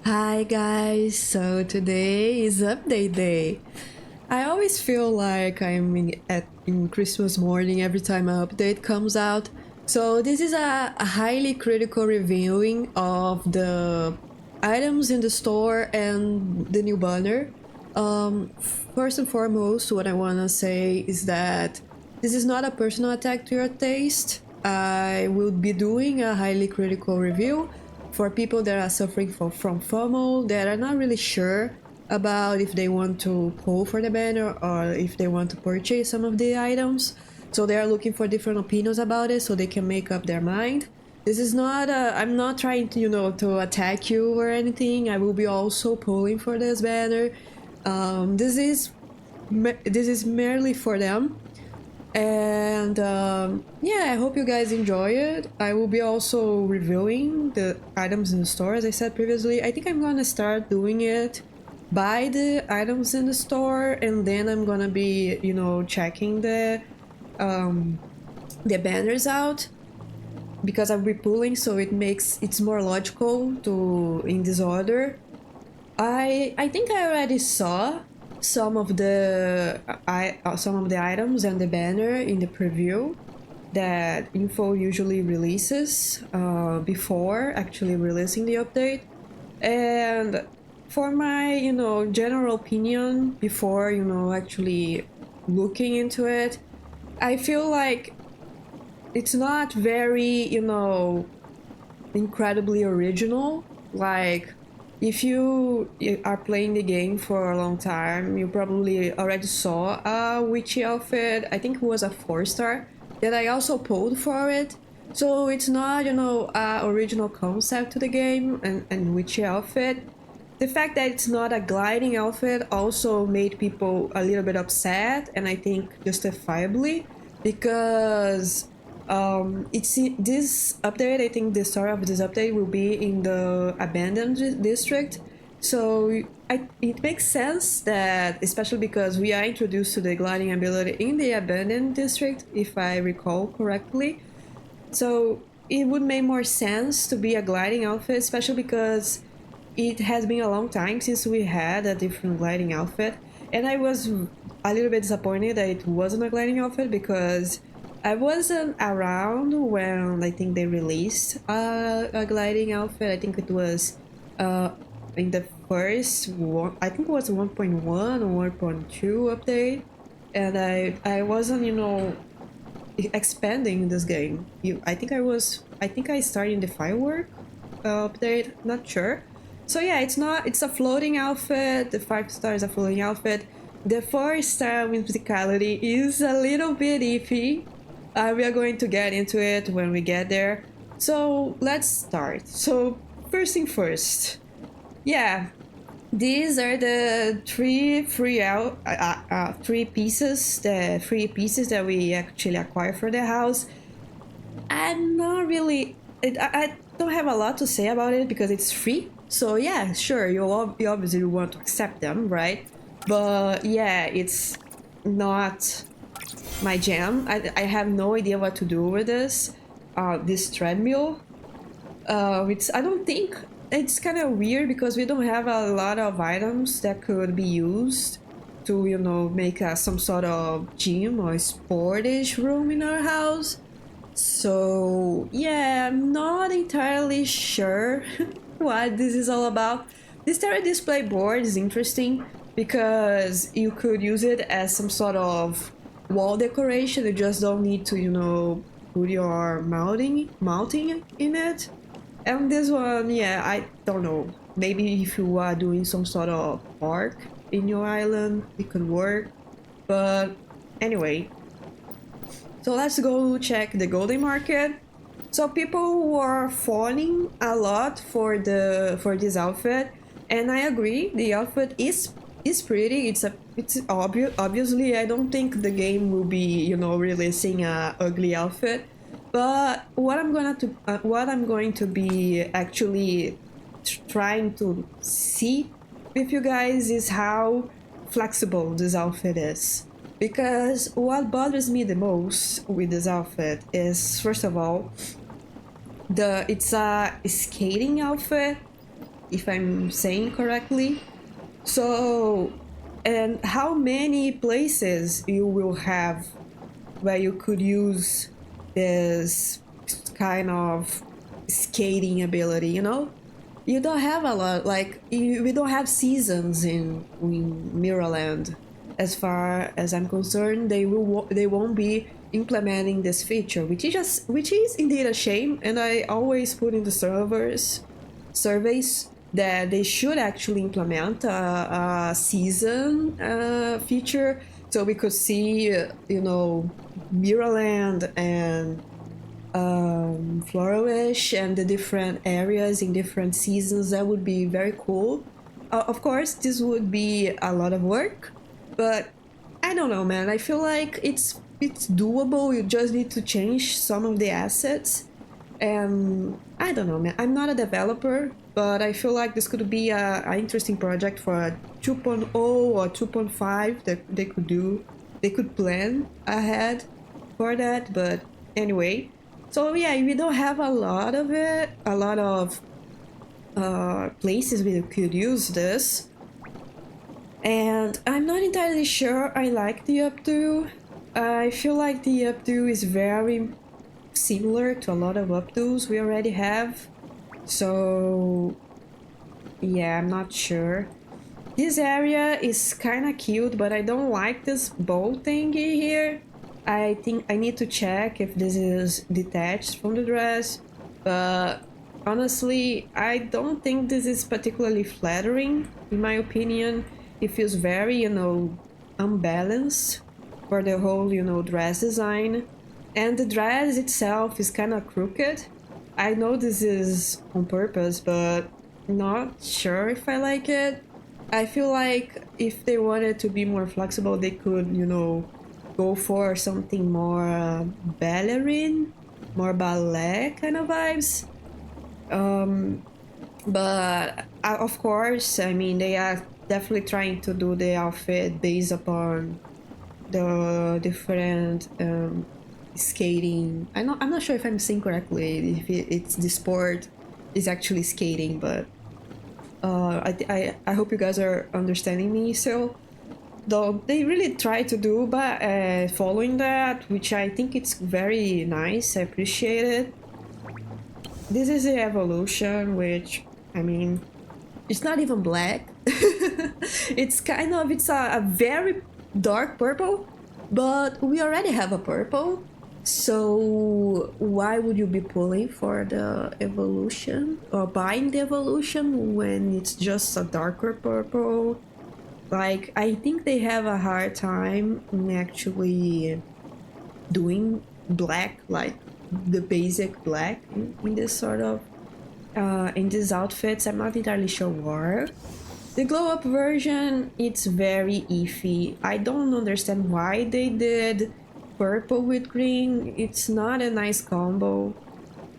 Hi guys, so today is update day. I always feel like I'm in Christmas morning every time an update comes out. So this is a highly critical reviewing of the items in the store and the new banner. First and foremost, what I want to say is that this is not a personal attack to your taste. I will be doing a highly critical review for people that are suffering from FOMO, that are not really sure about if they want to pull for the banner or if they want to purchase some of the items. So they are looking for different opinions about it so they can make up their mind. This is not I'm not trying to, to attack you or anything. I will be also pulling for this banner. This is merely for them. And yeah, I hope you guys enjoy it. I will be also reviewing the items in the store, as I said previously. I think I'm gonna start doing it by the items in the store, and then I'm gonna be, checking the banners out because I'll be pulling, so it's more logical to in this order. I think I already saw some of the items and the banner in the preview that info usually releases before actually releasing the update. And for my general opinion before actually looking into it, I feel like it's not very incredibly original. Like, if you are playing the game for a long time, you probably already saw a witchy outfit. I think it was a 4-star that I also pulled for it. So it's not, a original concept to the game and witchy outfit. The fact that it's not a gliding outfit also made people a little bit upset, and I think justifiably, because it's this update. I think the start of this update will be in the abandoned district, so it makes sense that, especially because we are introduced to the gliding ability in the abandoned district, if I recall correctly. So it would make more sense to be a gliding outfit, especially because it has been a long time since we had a different gliding outfit, and I was a little bit disappointed that it wasn't a gliding outfit because I wasn't around when I think they released a gliding outfit. I think it was uh, in the first one. I think it was 1.1 or 1.2 update, and I wasn't expanding this game. I think I started in the firework update. Not sure. So yeah, it's a floating outfit. The 5-star is a floating outfit. The 4-star musicality is a little bit iffy. We are going to get into it when we get there. So let's start. So first thing first. Yeah, these are the three pieces, the three pieces that we actually acquire for the house. I'm not really. I don't have a lot to say about it because it's free. So yeah, sure, you obviously want to accept them, right? But yeah, it's not my jam. I have no idea what to do with this treadmill. It's I don't think it's kind of weird because we don't have a lot of items that could be used to make some sort of gym or sportish room in our house. So yeah, I'm not entirely sure what this is all about. This terra display board is interesting because you could use it as some sort of wall decoration. You just don't need to, put your mounting in it. And this one, yeah, I don't know. Maybe if you are doing some sort of park in your island, it could work. But anyway, so let's go check the golden market. So people were falling a lot for this outfit, and I agree. The outfit is pretty. It's obvious. Obviously, I don't think the game will be releasing a ugly outfit. But what I'm going to be actually trying to see with you guys is how flexible this outfit is. Because what bothers me the most with this outfit is, first of all, it's a skating outfit, if I'm saying correctly. So, and how many places you will have where you could use this kind of skating ability, you know? You don't have a lot, like, we don't have seasons in Mirrorland. As far as I'm concerned, they won't be implementing this feature, which is indeed a shame. And I always put in the surveys that they should actually implement a season feature, so we could see, Mirrorland and Flourish and the different areas in different seasons. That would be very cool. Of course, this would be a lot of work, but I don't know, man. I feel like it's doable. You just need to change some of the assets. And I don't know, man. I'm not a developer, but I feel like this could be a interesting project for a 2.0 or 2.5 that they could do. They could plan ahead for that. But anyway, so yeah, we don't have a lot of it, a lot of places we could use this. And I'm not entirely sure I like the updo. I feel like the updo is very similar to a lot of updos we already have. So yeah, I'm not sure. This area is kind of cute, but I don't like this bow thingy here. I think I need to check if this is detached from the dress, but honestly, I don't think this is particularly flattering, in my opinion. It feels very, unbalanced for the whole, dress design. And the dress itself is kind of crooked. I know this is on purpose, but not sure if I like it. I feel like if they wanted to be more flexible, they could, go for something more ballerine, more ballet kind of vibes. But of course, I mean, they are definitely trying to do the outfit based upon the different skating. I'm not sure if I'm saying correctly, if it's the sport is actually skating, but I hope you guys are understanding me. So though they really try to do by following that, which I think it's very nice. I appreciate it. This is the evolution, which, I mean, it's not even black. It's a very dark purple, but we already have a purple. So why would you be pulling for the evolution or buying the evolution when it's just a darker purple? Like, I think they have a hard time in actually doing black, like the basic black in this sort of in these outfits. I'm not entirely sure why. The glow up version, it's very iffy. I don't understand why they did purple with green. It's not a nice combo.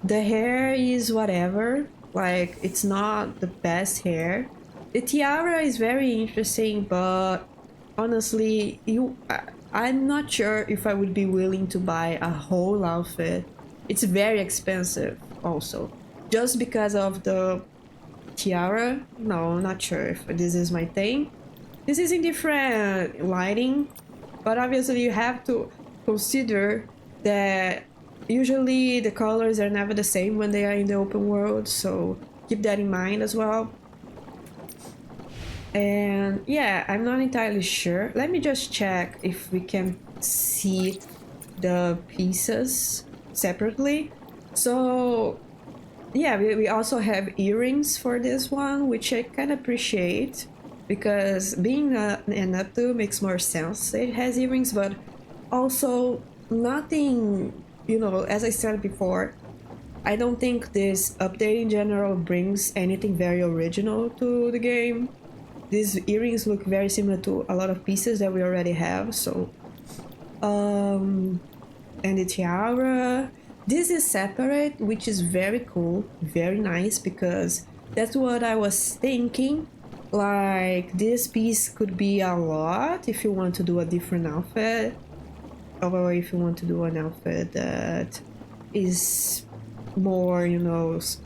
The hair is whatever, like it's not the best hair. The tiara is very interesting, but honestly, I'm not sure if I would be willing to buy a whole outfit. It's very expensive also. Just because of the tiara? No, not sure if this is my thing. This is in different lighting, but obviously you have to consider that usually the colors are never the same when they are in the open world, so keep that in mind as well. And yeah, I'm not entirely sure. Let me just check if we can see the pieces separately. So yeah, we also have earrings for this one, which I kind of appreciate, because being an updo makes more sense. It has earrings, but also nothing, as I said before, I don't think this update in general brings anything very original to the game. These earrings look very similar to a lot of pieces that we already have, so and the tiara, this is separate, which is very cool, very nice, because that's what I was thinking. Like, this piece could be a lot if you want to do a different outfit, or if you want to do an outfit that is more,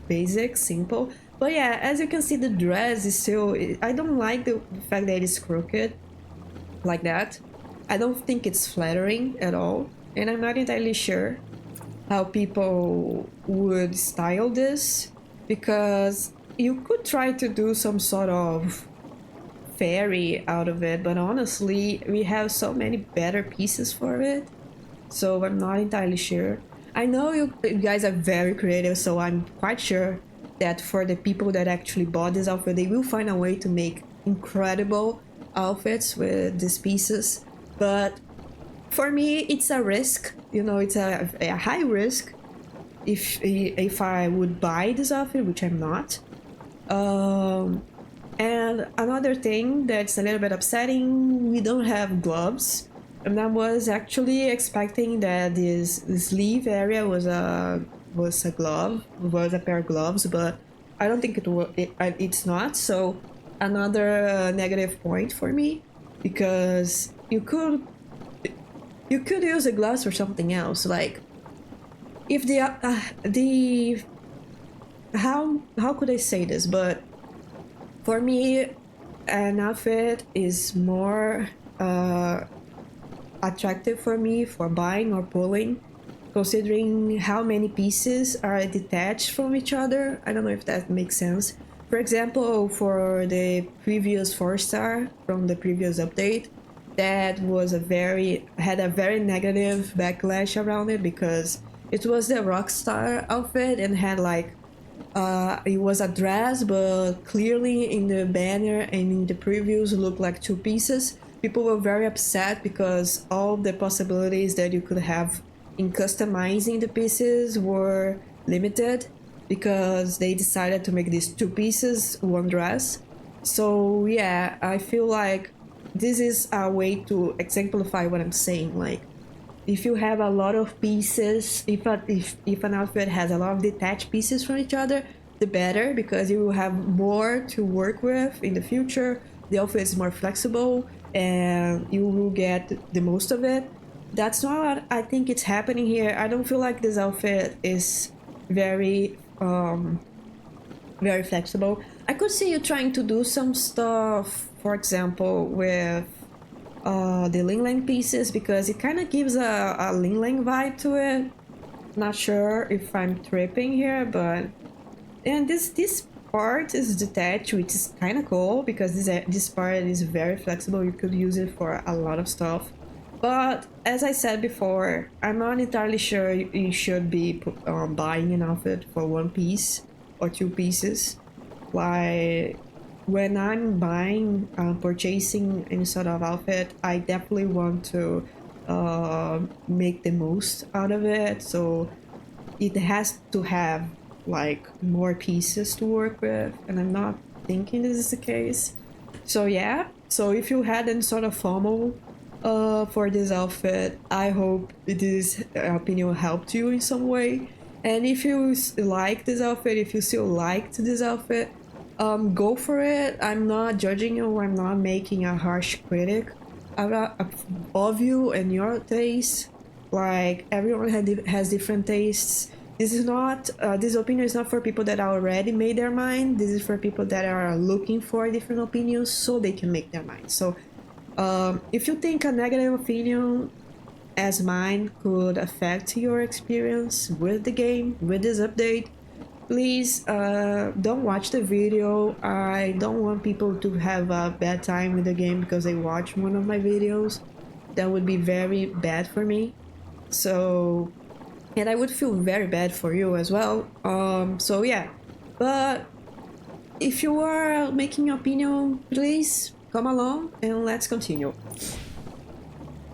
basic, simple. But yeah, as you can see, the dress is still. I don't like the fact that it's crooked like that. I don't think it's flattering at all, and I'm not entirely sure how people would style this, because you could try to do some sort of fairy out of it, but honestly, we have so many better pieces for it, so I'm not entirely sure. I know you guys are very creative, so I'm quite sure that for the people that actually bought this outfit, they will find a way to make incredible outfits with these pieces. But for me, it's a risk. You know, it's a high risk if I would buy this outfit, which I'm not. Um, and another thing that's a little bit upsetting, we don't have gloves. And I was actually expecting that this sleeve area was a glove, was a pair of gloves, but I don't think it's not. So another negative point for me, because you could use a glass for something else, like if the how could I say this, but for me, an outfit is more attractive for me for buying or pulling, considering how many pieces are detached from each other. I don't know if that makes sense. For example, for the previous 4-star from the previous update, that was had a very negative backlash around it, because it was the Rockstar outfit and had like it was a dress, but clearly in the banner and in the previews looked like two pieces. People were very upset because all the possibilities that you could have in customizing the pieces were limited, because they decided to make these two pieces one dress. So yeah, I feel like this is a way to exemplify what I'm saying. Like, if you have a lot of pieces, if an outfit has a lot of detached pieces from each other, the better, because you will have more to work with in the future. The outfit is more flexible and you will get the most of it. That's not what I think it's happening here. I don't feel like this outfit is very flexible. I could see you trying to do some stuff, for example, with the Ling Lang pieces, because it kind of gives a Ling Lang vibe to it. Not sure if I'm tripping here, but and this part is detached, which is kind of cool, because this part is very flexible. You could use it for a lot of stuff. But as I said before, I'm not entirely sure you should be buying an outfit for one piece or two pieces. Like, when I'm buying, purchasing any sort of outfit, I definitely want to make the most out of it. So it has to have like more pieces to work with, and I'm not thinking this is the case. So yeah, so if you had any sort of FOMO for this outfit, I hope this opinion helped you in some way. And if you like this outfit, if you still liked this outfit, go for it. I'm not judging you. I'm not making a harsh critic of you and your taste. Like, everyone has different tastes. This is not. This opinion is not for people that already made their mind. This is for people that are looking for different opinions so they can make their mind. So, if you think a negative opinion as mine could affect your experience with the game, with this update, please don't watch the video. I don't want people to have a bad time with the game because they watch one of my videos. That would be very bad for me. So, and I would feel very bad for you as well. So yeah, but if you are making your opinion, please come along and let's continue.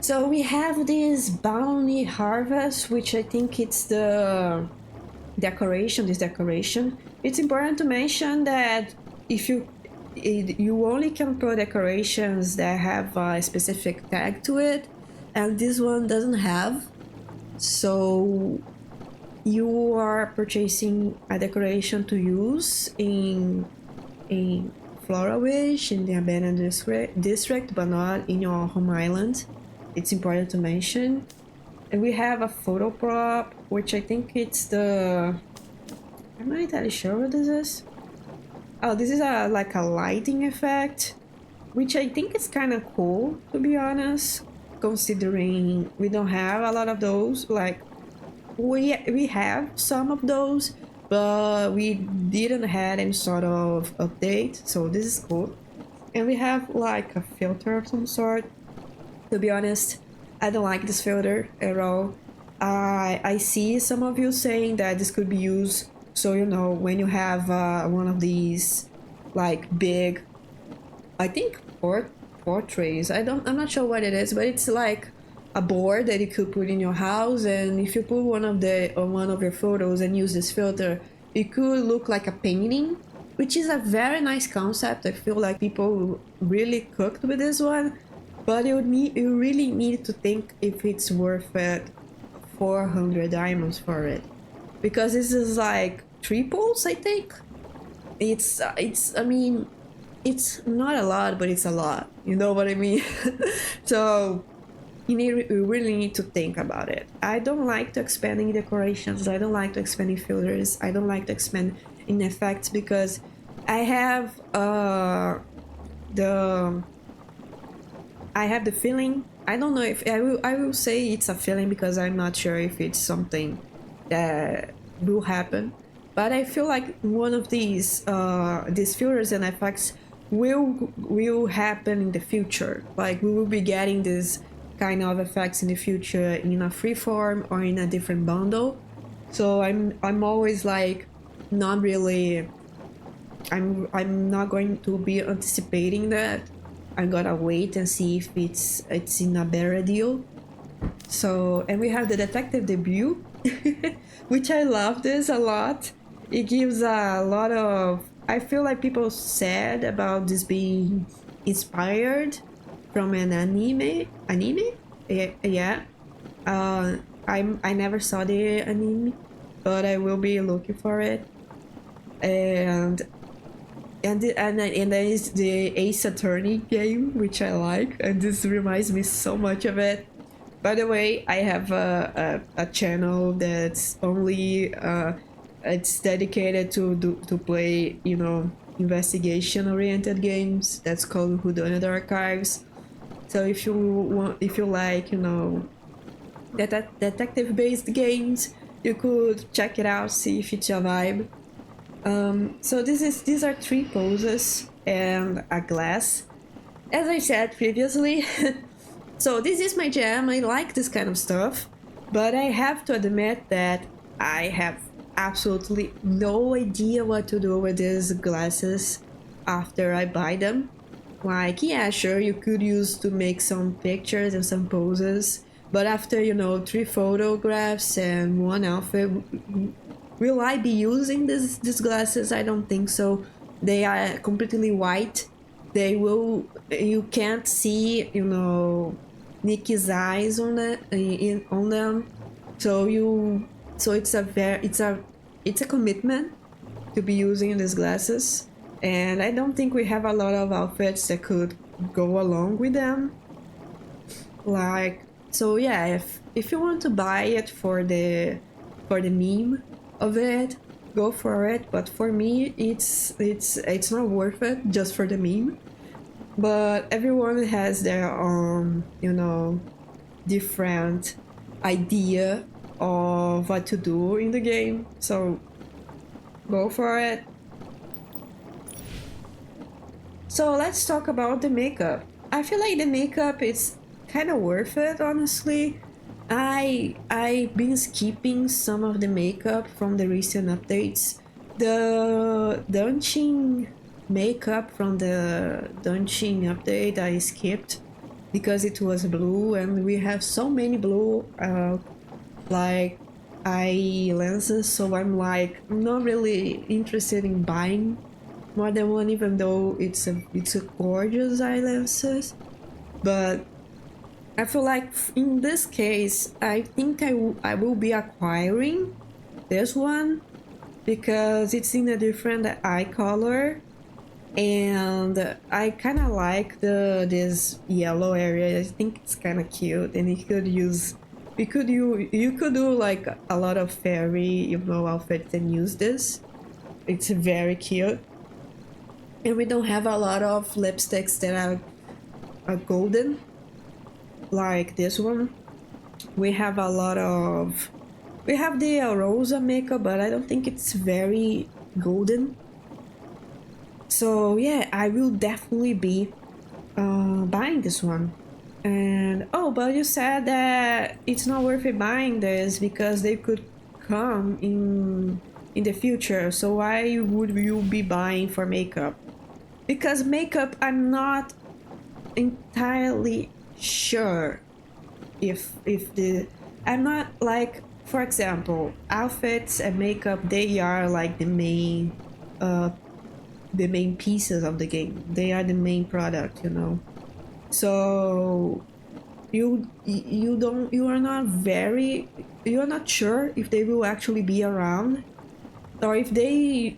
So we have this bounty harvest, which I think it's the this decoration. It's important to mention that if you only can put decorations that have a specific tag to it, and this one doesn't have. So you are purchasing a decoration to use in Flora Wish in the abandoned district, but not in your home island. It's important to mention. And we have a photo prop, which I think it's the... I'm not entirely sure what this is. Oh, this is a like a lighting effect, which I think is kind of cool, to be honest, considering we don't have a lot of those. Like we have some of those, but we didn't had any sort of update, so this is cool. And we have like a filter of some sort. To be honest, I don't like this filter at all. I see some of you saying that this could be used, so you know, when you have one of these like big, I think portraits. I'm not sure what it is, but it's like a board that you could put in your house, and if you put one of the on one of your photos and use this filter, it could look like a painting, which is a very nice concept. I feel like people really cooked with this one, but you really need to think if it's worth it 400 diamonds for it, because this is like triples, I think. It's I mean, it's not a lot, but it's a lot. You know what I mean? So you really need to think about it. I don't like to expand in decorations. I don't like to expand in filters. I don't like to expand in effects because I have the I have the feeling. I don't know if I will say it's a feeling because I'm not sure if it's something that will happen. But I feel like one of these filters and effects will happen in the future. Like we will be getting this kind of effects in the future in a free form or in a different bundle. So I'm always like not really. I'm not going to be anticipating that. I'm gonna wait and see if it's in a better deal. So, and we have the detective debut, which I love this a lot. It gives a lot of. I feel like people said about this being inspired from an anime. Anime? Yeah. I never saw the anime, but I will be looking for it. And and there is the Ace Attorney game, which I like, and this reminds me so much of it. By the way, I have a channel that's only it's dedicated to play, you know, investigation oriented games. That's called Whodunit Archives. So if you like, you know, detective based games, you could check it out, see if it's your vibe. So these are three poses and a glass. As I said previously, so this is my jam. I like this kind of stuff, but I have to admit that I have absolutely no idea what to do with these glasses after I buy them. Like, yeah, sure, you could use to make some pictures and some poses, but after, you know, three photographs and one outfit, will I be using these glasses? I don't think so. They are completely white. They will. You can't see, you know, Nikki's eyes on on them. So you. So it's a commitment to be using these glasses, and I don't think we have a lot of outfits that could go along with them. Like, so yeah, if you want to buy it for the meme of it, go for it. But for me, it's not worth it just for the meme. But everyone has their own, you know, different idea of what to do in the game. So go for it. So let's talk about the makeup. I feel like the makeup is kind of worth it, honestly. I've been skipping some of the makeup from the recent updates. The Dunching makeup from the Dunching update I skipped because it was blue, and we have so many blue like eye lenses, so I'm like not really interested in buying more than one, even though it's a gorgeous eye lenses. But I feel like in this case, I think I will be acquiring this one because it's in a different eye color, and I kind of like this yellow area. I think it's kind of cute, and you could do like a lot of fairy, you know, outfits and use this. It's very cute. And we don't have a lot of lipsticks that are golden like this one. We have a lot of, we have the Rosa makeup, but I don't think it's very golden. So yeah, I will definitely be buying this one. And oh, but you said that it's not worth it buying this because they could come in the future. So why would you be buying for makeup? Because makeup, I'm not entirely sure if the, I'm not like, for example, outfits and makeup, they are like the main pieces of the game. They are the main product, you know. So you are not very, you are not sure if they will actually be around, or if they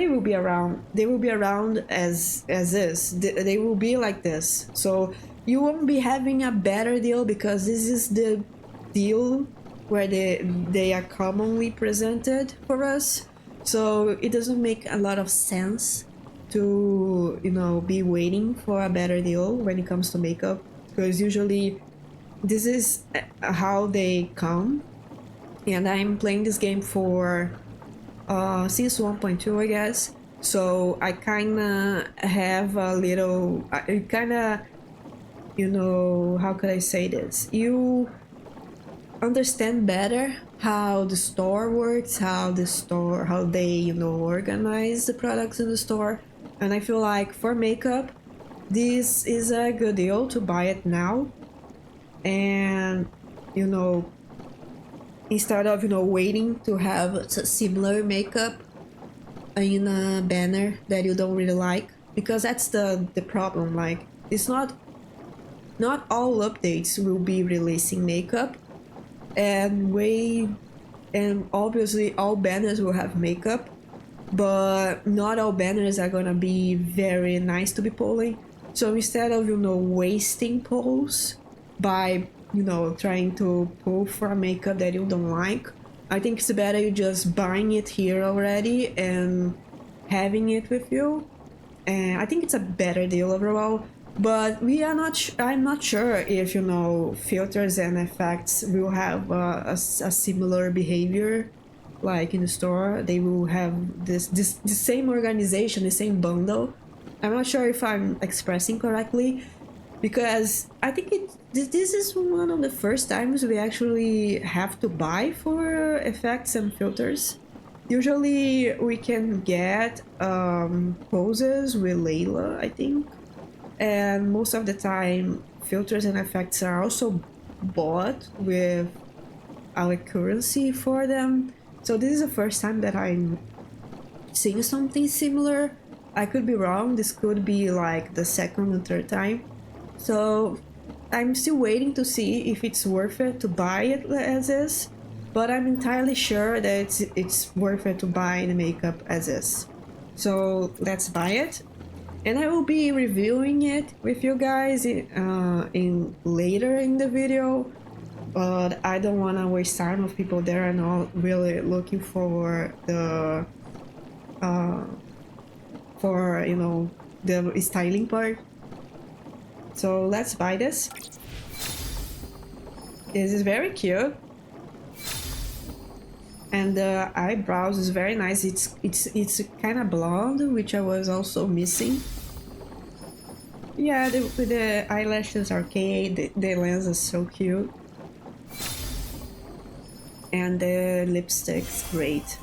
will be around, they will be around as is. They will be like this. So you won't be having a better deal because this is the deal where they are commonly presented for us. So it doesn't make a lot of sense to, you know, be waiting for a better deal when it comes to makeup, because usually this is how they come. And I'm playing this game for since 1.2, I guess. So I kind of have a little, I kind of, you know, how could I say this? You understand better how the store works, how they, you know, organize the products in the store. And I feel like for makeup, this is a good deal to buy it now. And, you know, instead of, you know, waiting to have similar makeup in a banner that you don't really like, because that's the problem. Like, it's not all updates will be releasing makeup, and obviously all banners will have makeup, but not all banners are gonna be very nice to be pulling. So instead of, you know, wasting pulls by, you know, trying to pull for a makeup that you don't like, I think it's better you just buying it here already and having it with you. And I think it's a better deal overall. But we are not. I'm not sure if, you know, filters and effects will have a similar behavior, like in the store. They will have the same organization, the same bundle. I'm not sure if I'm expressing correctly, because I think this is one of the first times we actually have to buy for effects and filters. Usually we can get poses with Layla, I think, and most of the time filters and effects are also bought with our currency for them. So this is the first time that I'm seeing something similar. I could be wrong, this could be like the second and third time. So I'm still waiting to see if it's worth it to buy it as is, but I'm entirely sure that it's worth it to buy the makeup as is. So let's buy it, and I will be reviewing it with you guys in later in the video. But I don't want to waste time with people that are not really looking for the for, you know, the styling part. So let's buy this. This is very cute, and the eyebrows is very nice. It's kind of blonde, which I was also missing. Yeah, the eyelashes are okay. The lens is so cute, and the lipstick's great.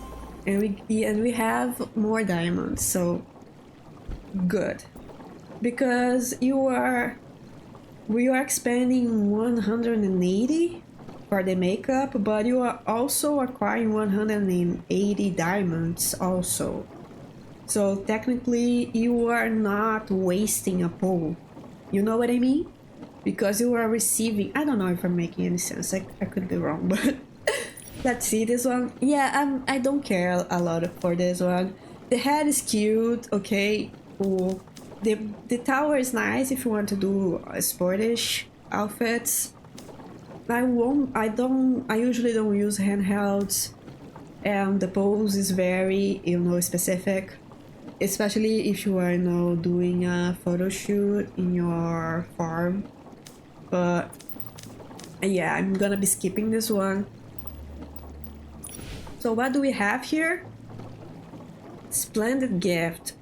And we have more diamonds, so good, because we are expanding 180 for the makeup, but you are also acquiring 180 diamonds also. So technically you are not wasting a pull. You know what I mean? Because you are receiving, I don't know if I'm making any sense, I could be wrong, but let's see this one. Yeah, I don't care a lot for this one. The head is cute, okay, cool. The tower is nice if you want to do sportish outfits. I usually don't use handhelds, and the pose is very, you know, specific. especially if you are doing a photo shoot in your farm. But yeah, I'm gonna be skipping this one. So what do we have here? Splendid gift.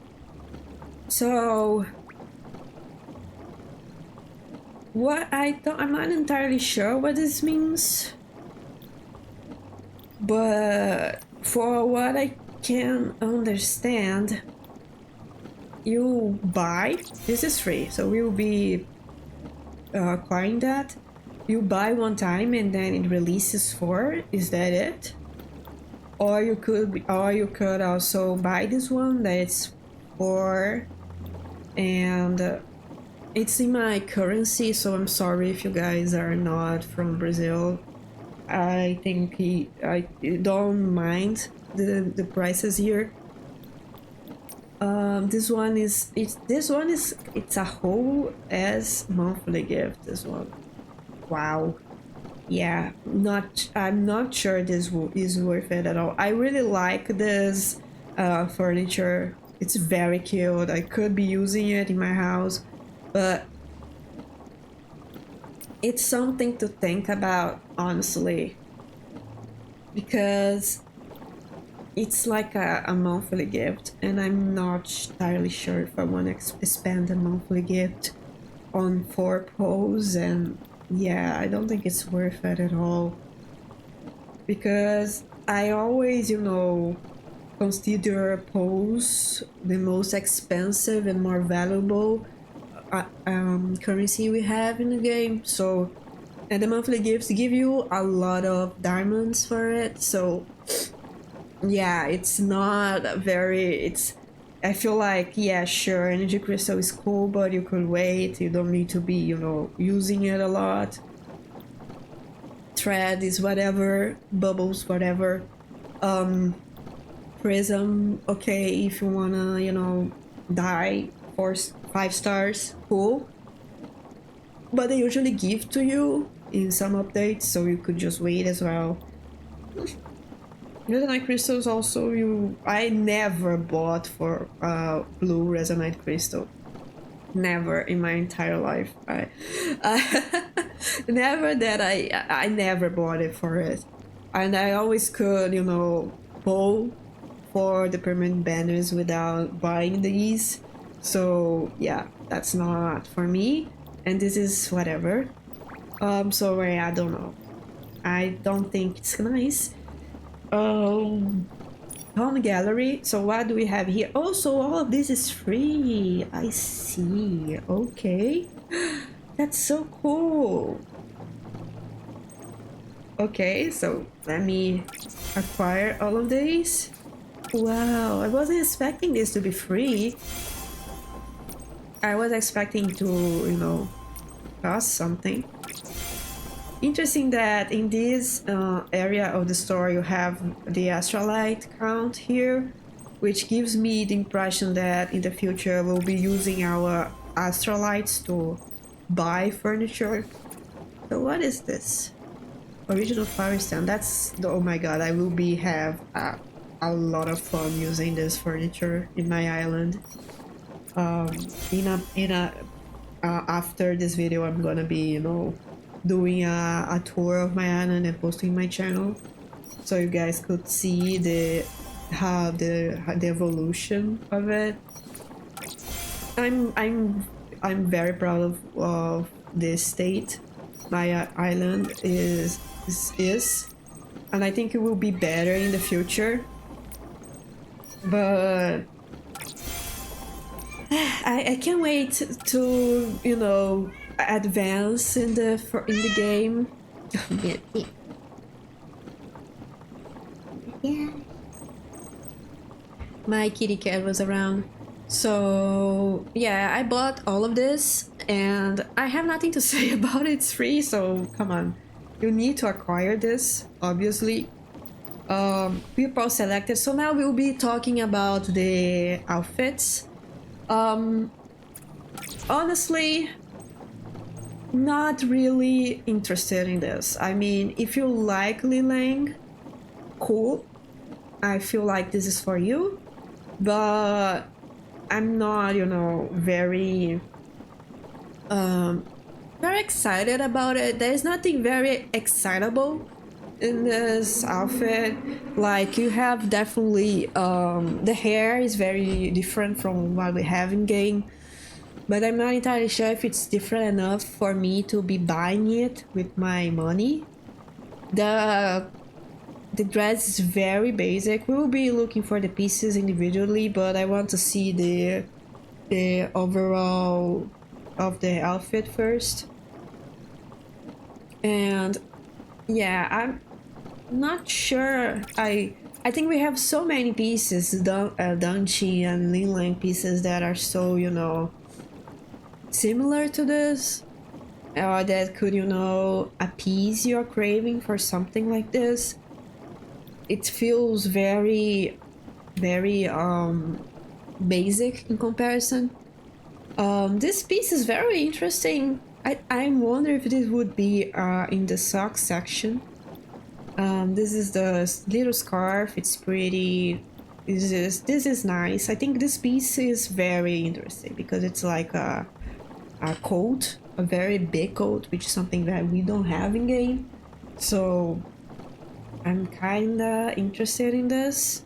So what I'm not entirely sure what this means, but for what I can understand, you buy, this is free, so we will be acquiring that. You buy one time and then it releases 4. Is that it? Or you could also buy this one that's 4, and it's in my currency, so I'm sorry if you guys are not from Brazil. I think I don't mind the prices here. This one is it's a whole as monthly gift. This one, wow, yeah, I'm not sure this is worth it at all. I really like this furniture. It's very cute. I could be using it in my house, but it's something to think about, honestly, because it's like a monthly gift, and I'm not entirely sure if I want to spend a monthly gift on 4 poles, and yeah, I don't think it's worth it at all, because I always, consider poles the most expensive and more valuable currency we have in the game. So, and the monthly gifts give you a lot of diamonds for it, so yeah, it's not I feel like, yeah, sure, energy crystal is cool, but you could wait. You don't need to be, using it a lot. Thread is whatever, bubbles, whatever. Prism, okay, if you wanna, die for 5 stars, cool. But they usually give to you in some updates, so you could just wait as well. Resonite crystals also, I never bought for blue resonite crystal. Never in my entire life. Never that I never bought it for it. And I always could, pull for the permanent banners without buying these. So yeah, that's not for me. And this is whatever. So I don't know. I don't think it's nice. Home gallery. So what do we have here? Oh, so all of this is free. I see. Okay. That's so cool. Okay, so let me acquire all of these. Wow, I wasn't expecting this to be free. I was expecting to, cost something. Interesting that in this area of the store you have the astrolite count here, which gives me the impression that in the future we'll be using our astrolites to buy furniture. So what is this? Original fire stand. That's oh my god! I will have a lot of fun using this furniture in my island. After this video, I'm gonna be doing a tour of my island and posting my channel, so you guys could see the evolution of it. I'm very proud of this state my island is, and I think it will be better in the future. But I can't wait to advance in the game. Yeah, my kitty cat was around. So yeah, I bought all of this and I have nothing to say about it. It's free, so come on, you need to acquire this, obviously. People selected, so now we'll be talking about the outfits. Honestly, not really interested in this. I mean, if you like Lilang, cool, I feel like this is for you, but I'm not, you know, very excited about it. There's nothing very excitable in this outfit. Like, you have definitely the hair is very different from what we have in game, but I'm not entirely sure if it's different enough for me to be buying it with my money. The the dress is very basic. We will be looking for the pieces individually, but I want to see the overall of the outfit first. And yeah, I'm not sure. I think we have so many pieces, Dunchi and Linlang pieces that are so, you know, similar to this, that could, you know, appease your craving for something like this. It feels very, very basic in comparison. This piece is very interesting. I wonder if this would be in the sock section. This is the little scarf. It's pretty. This is nice. I think this piece is very interesting because it's like a coat, a very big coat, which is something that we don't have in game. So I'm kinda interested in this,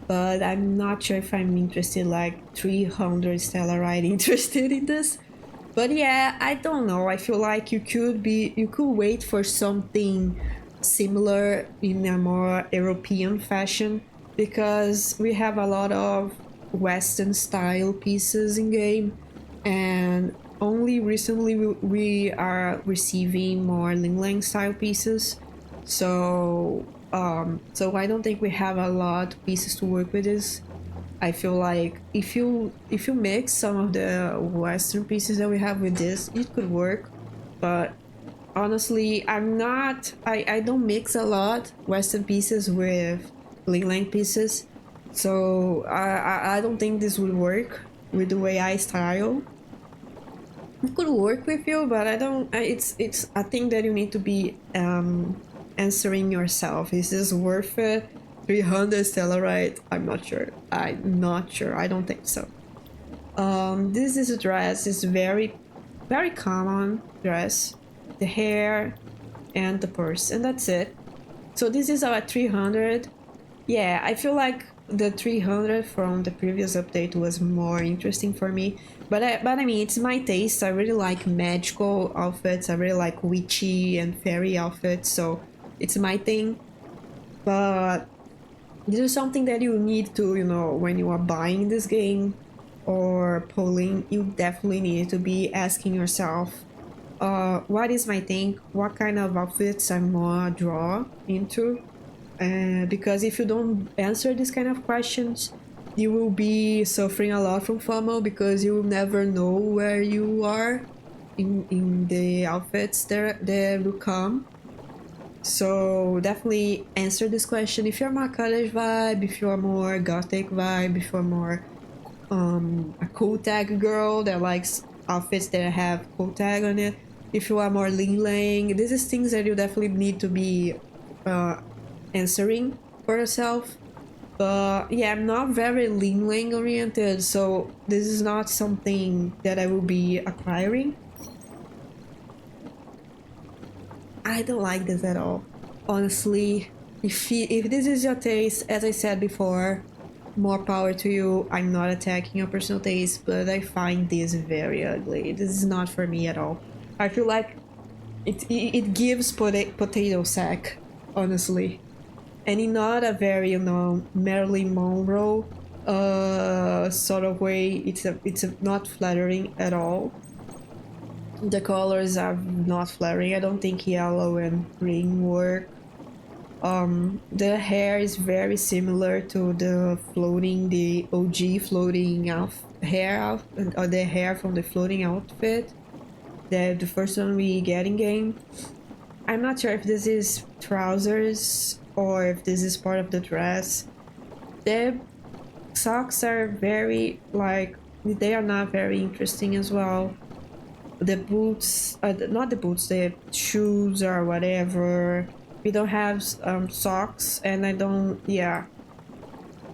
but I'm not sure if I'm interested like 300 Stellarite interested in this. But yeah, I don't know. I feel like you could wait for something similar in a more European fashion, because we have a lot of Western style pieces in game, and only recently we are receiving more Ling Lang style pieces. So so I don't think we have a lot of pieces to work with this. I feel like if you mix some of the Western pieces that we have with this, it could work. But honestly, I don't mix a lot Western pieces with Ling Lang pieces, so I don't think this would work with the way I style. It could work with you, but I don't. It's a thing that you need to be answering yourself. Is this worth it? 300 Stellarite? I'm not sure. I'm not sure. I don't think so. This is a dress. It's very, very common dress. The hair and the purse, and that's it. So this is our 300. Yeah, I feel like the 300 from the previous update was more interesting for me. But I mean, it's my taste. I really like magical outfits. I really like witchy and fairy outfits. So it's my thing. But this is something that you need to, you know, when you are buying this game or polling, you definitely need to be asking yourself, what is my thing? What kind of outfits I'm more draw into? Because if you don't answer these kind of questions, you will be suffering a lot from FOMO, because you will never know where you are in the outfits that will come. So definitely answer this question. If you're more college vibe, if you're more gothic vibe, if you're more a cool tag girl that likes outfits that have cool tag on it, if you are more Ling Lang, this is things that you definitely need to be answering for yourself. But yeah, I'm not very Ling Lang oriented, so this is not something that I will be acquiring. I don't like this at all. Honestly, if this is your taste, as I said before, more power to you. I'm not attacking your personal taste, but I find this very ugly. This is not for me at all. I feel like it gives potato sack, honestly, and in not a very, you know, Marilyn Monroe sort of way. It's not flattering at all. The colors are not flattering. I don't think yellow and green work. The hair is very similar to the OG floating hair, or the hair from the floating outfit, the first one we get in game. I'm not sure if this is trousers or if this is part of the dress. The socks are very, like, they are not very interesting as well. The boots, not the boots, the shoes or whatever. We don't have socks, and I don't, yeah,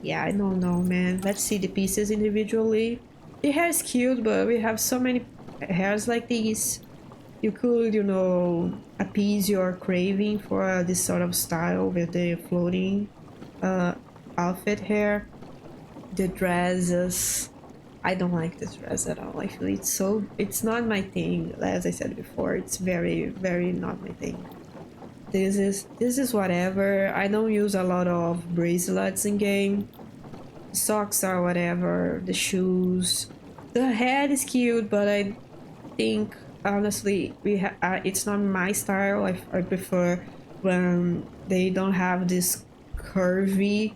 I don't know, man. Let's see the pieces individually. the hair is cute, but we have so many hairs like these. You could, you know, appease your craving for this sort of style with the floating outfit hair. The dresses, I don't like this dress at all. I feel it's not my thing. As I said before, it's very not my thing. This is whatever. I don't use a lot of bracelets in game. Socks are whatever. The shoes, the head is cute, but I think honestly it's not my style. I prefer when they don't have this curvy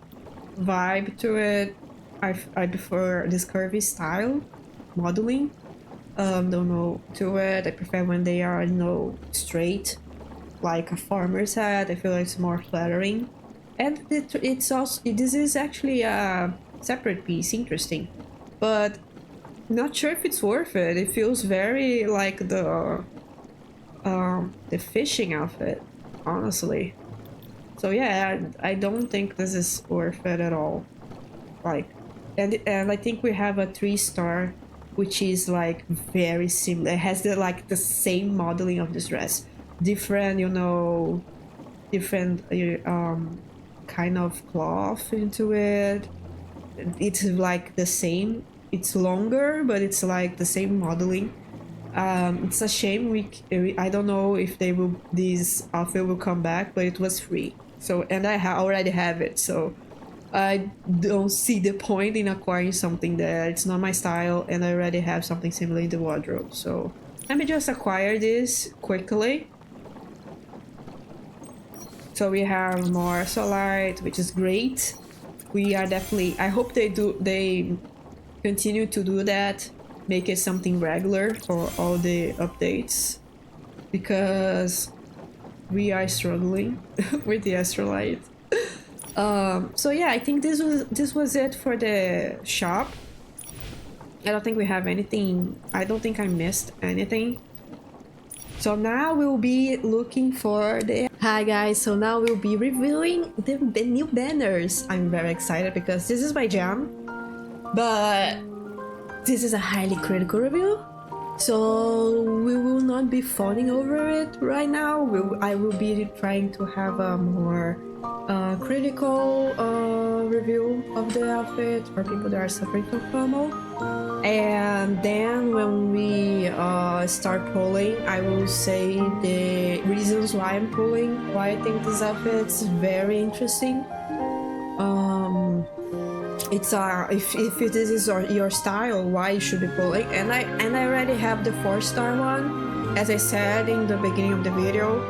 vibe to it. I prefer this curvy style modeling. Don't know to it. I prefer when they are, you know, straight, like a farmer's hat. I feel like it's more flattering. And it's also, this is actually a separate piece, interesting, but not sure if it's worth it. It feels very like the fishing outfit, honestly. So yeah, I don't think this is worth it at all. Like, and I think we have a 3-star, which is like very similar. It has the same modeling of this dress, different, you know, different kind of cloth into it. It's like the same. It's longer, but it's like the same modeling. It's a shame I don't know if this outfit will come back, but it was free. So, and I already have it, so I don't see the point in acquiring something that it's not my style, and I already have something similar in the wardrobe. So let me just acquire this quickly. So we have more Solite, which is great. We are definitely, I hope they continue to do that, make it something regular for all the updates, because we are struggling with the Astrolite. So yeah, I think this was it for the shop. I don't think we have anything. I don't think I missed anything. So now we'll be looking for the... Hi guys, so now we'll be reviewing the new banners. I'm very excited because this is my jam, but this is a highly critical review, so we will not be fawning over it right now. I will be trying to have a more critical review of the outfit for people that are suffering from FOMO. And then when we start pulling, I will say the reasons why I'm pulling, why I think this outfit is very interesting. It's if this is your style, why you should be pulling. And I already have the 4-star one, as I said in the beginning of the video.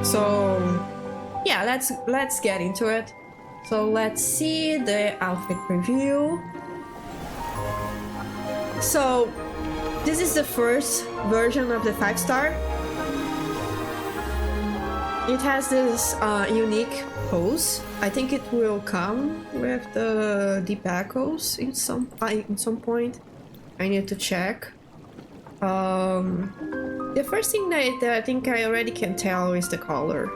So yeah, let's get into it. So let's see the outfit preview. So this is the first version of the 5-star. It has this unique pose. I think it will come with the deep echoes in some point. I need to check. The first thing that I think I already can tell is the color.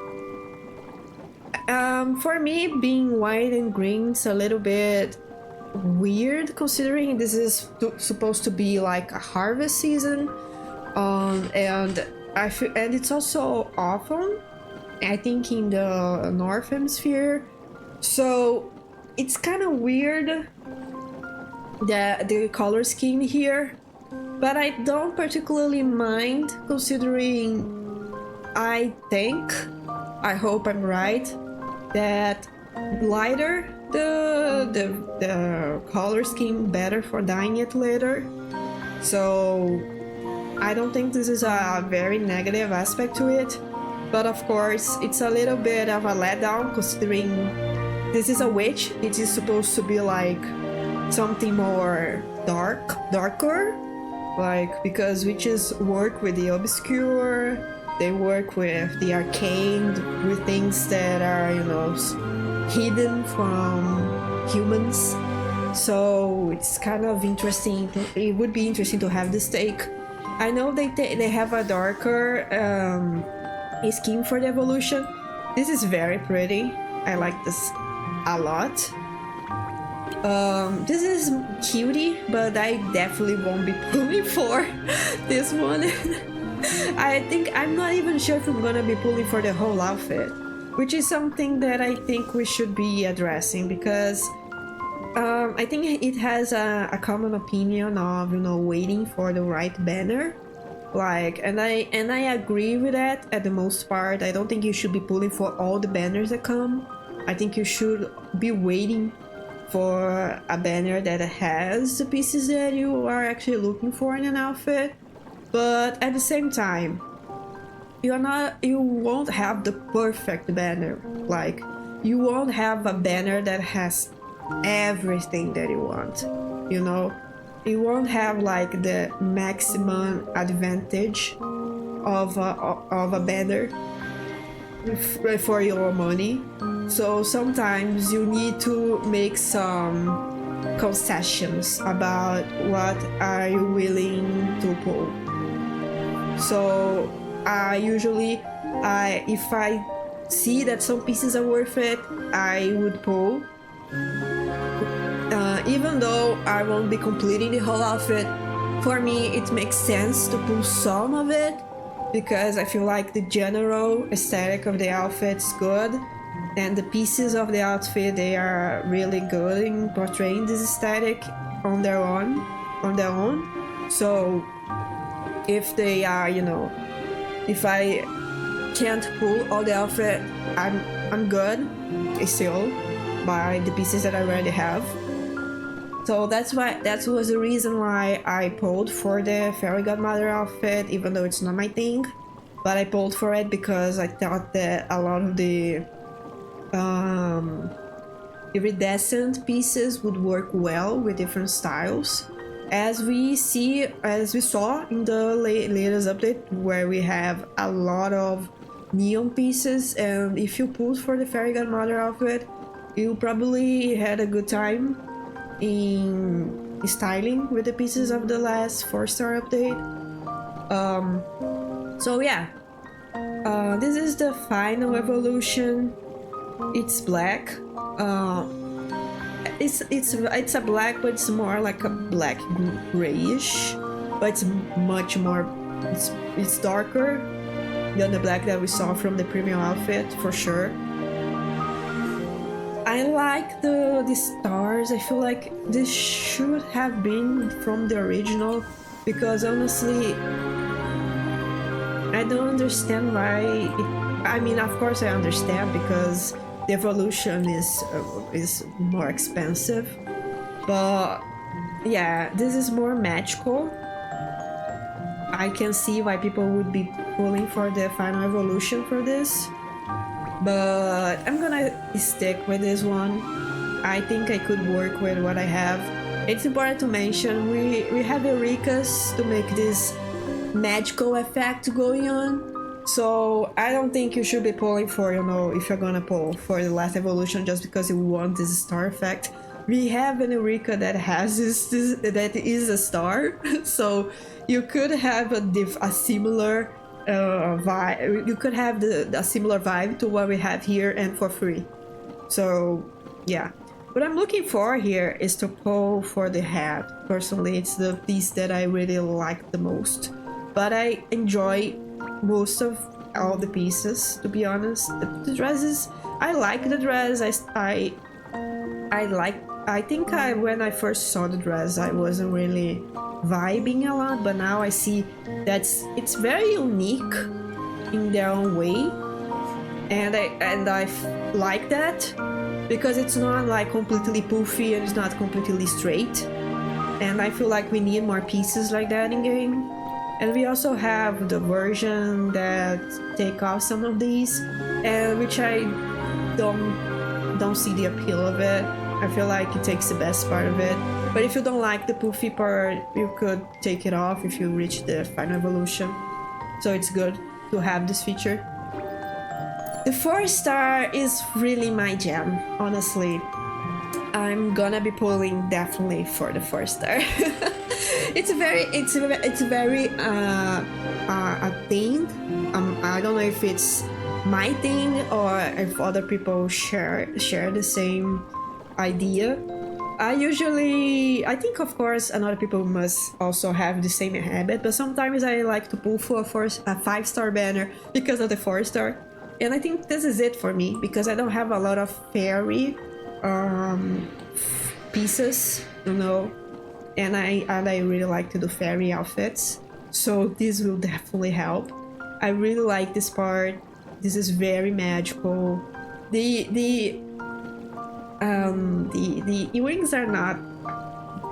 For me, being white and green is a little bit weird, considering this is supposed to be like a harvest season, and it's also autumn, I think, in the North Hemisphere. So it's kind of weird that the color scheme here, but I don't particularly mind, considering I hope I'm right, that lighter the color scheme, better for dyeing it later. So I don't think this is a very negative aspect to it, but of course it's a little bit of a letdown, considering this is a witch. It is supposed to be like something more darker, like, because witches work with the obscure, they work with the arcane, with things that are, you know, hidden from humans. So it's kind of interesting. It would be interesting to have this take. I know they have a darker scheme for the evolution. This is very pretty. I like this a lot. This is cutie, but I definitely won't be pulling for this one. I think I'm not even sure if I'm gonna be pulling for the whole outfit, which is something that I think we should be addressing, because I think it has a common opinion of, you know, waiting for the right banner. Like, and I agree with that at the most part. I don't think you should be pulling for all the banners that come. I think you should be waiting for a banner that has the pieces that you are actually looking for in an outfit. But at the same time, you won't have the perfect banner. Like, you won't have a banner that has everything that you want, you know. You won't have like the maximum advantage of a banner for your money. So sometimes you need to make some concessions about what are you willing to pull. So usually if I see that some pieces are worth it, I would pull. Even though I won't be completing the whole outfit, for me it makes sense to pull some of it, because I feel like the general aesthetic of the outfit is good, and the pieces of the outfit, they are really good in portraying this aesthetic on their own. So if they are, you know, if I can't pull all the outfit, I'm good still by the pieces that I already have. So that was the reason why I pulled for the Fairy Godmother outfit, even though it's not my thing. But I pulled for it because I thought that a lot of the iridescent pieces would work well with different styles. As we saw in the latest update, where we have a lot of neon pieces, and if you pulled for the Fairy Godmother outfit, you probably had a good time in styling with the pieces of the last 4-star update. So yeah, this is the final evolution. It's black. It's a black, but it's more like a black grayish, but it's much more, it's darker than the black that we saw from the premium outfit, for sure. I like the stars. I feel like this should have been from the original, because honestly I don't understand why I mean, of course I understand, because the evolution is more expensive, but yeah, this is more magical. I can see why people would be pulling for the final evolution for this, but I'm gonna stick with this one. I think I could work with what I have. It's important to mention we have Eureka's to make this magical effect going on. So I don't think you should be pulling for, you know, if you're gonna pull for the last evolution just because you want this star effect. We have an Eureka that has this that is a star, so you could have a similar vibe. You could have a similar vibe to what we have here, and for free. So yeah, what I'm looking for here is to pull for the hat. Personally, it's the piece that I really like the most, but I enjoy most of all the pieces, to be honest. The dresses, I like the dress. I think when I first saw the dress, I wasn't really vibing a lot, but now I see that it's very unique in their own way, and I like that, because it's not like completely poofy and it's not completely straight, and I feel like we need more pieces like that in game. And we also have the version that take off some of these, and which I don't see the appeal of it. I feel like it takes the best part of it. But if you don't like the poofy part, you could take it off if you reach the final evolution. So it's good to have this feature. The 4-star is really my jam, honestly. I'm gonna be pulling definitely for the 4-star. It's very a thing. I don't know if it's my thing or if other people share the same idea, I think of course another people must also have the same habit, but sometimes I like to pull for a 5-star banner because of the 4-star. And I think this is it for me because I don't have a lot of fairy pieces, you know, and I really like to do fairy outfits, so this will definitely help. I really like this part. This is very magical. The earrings are not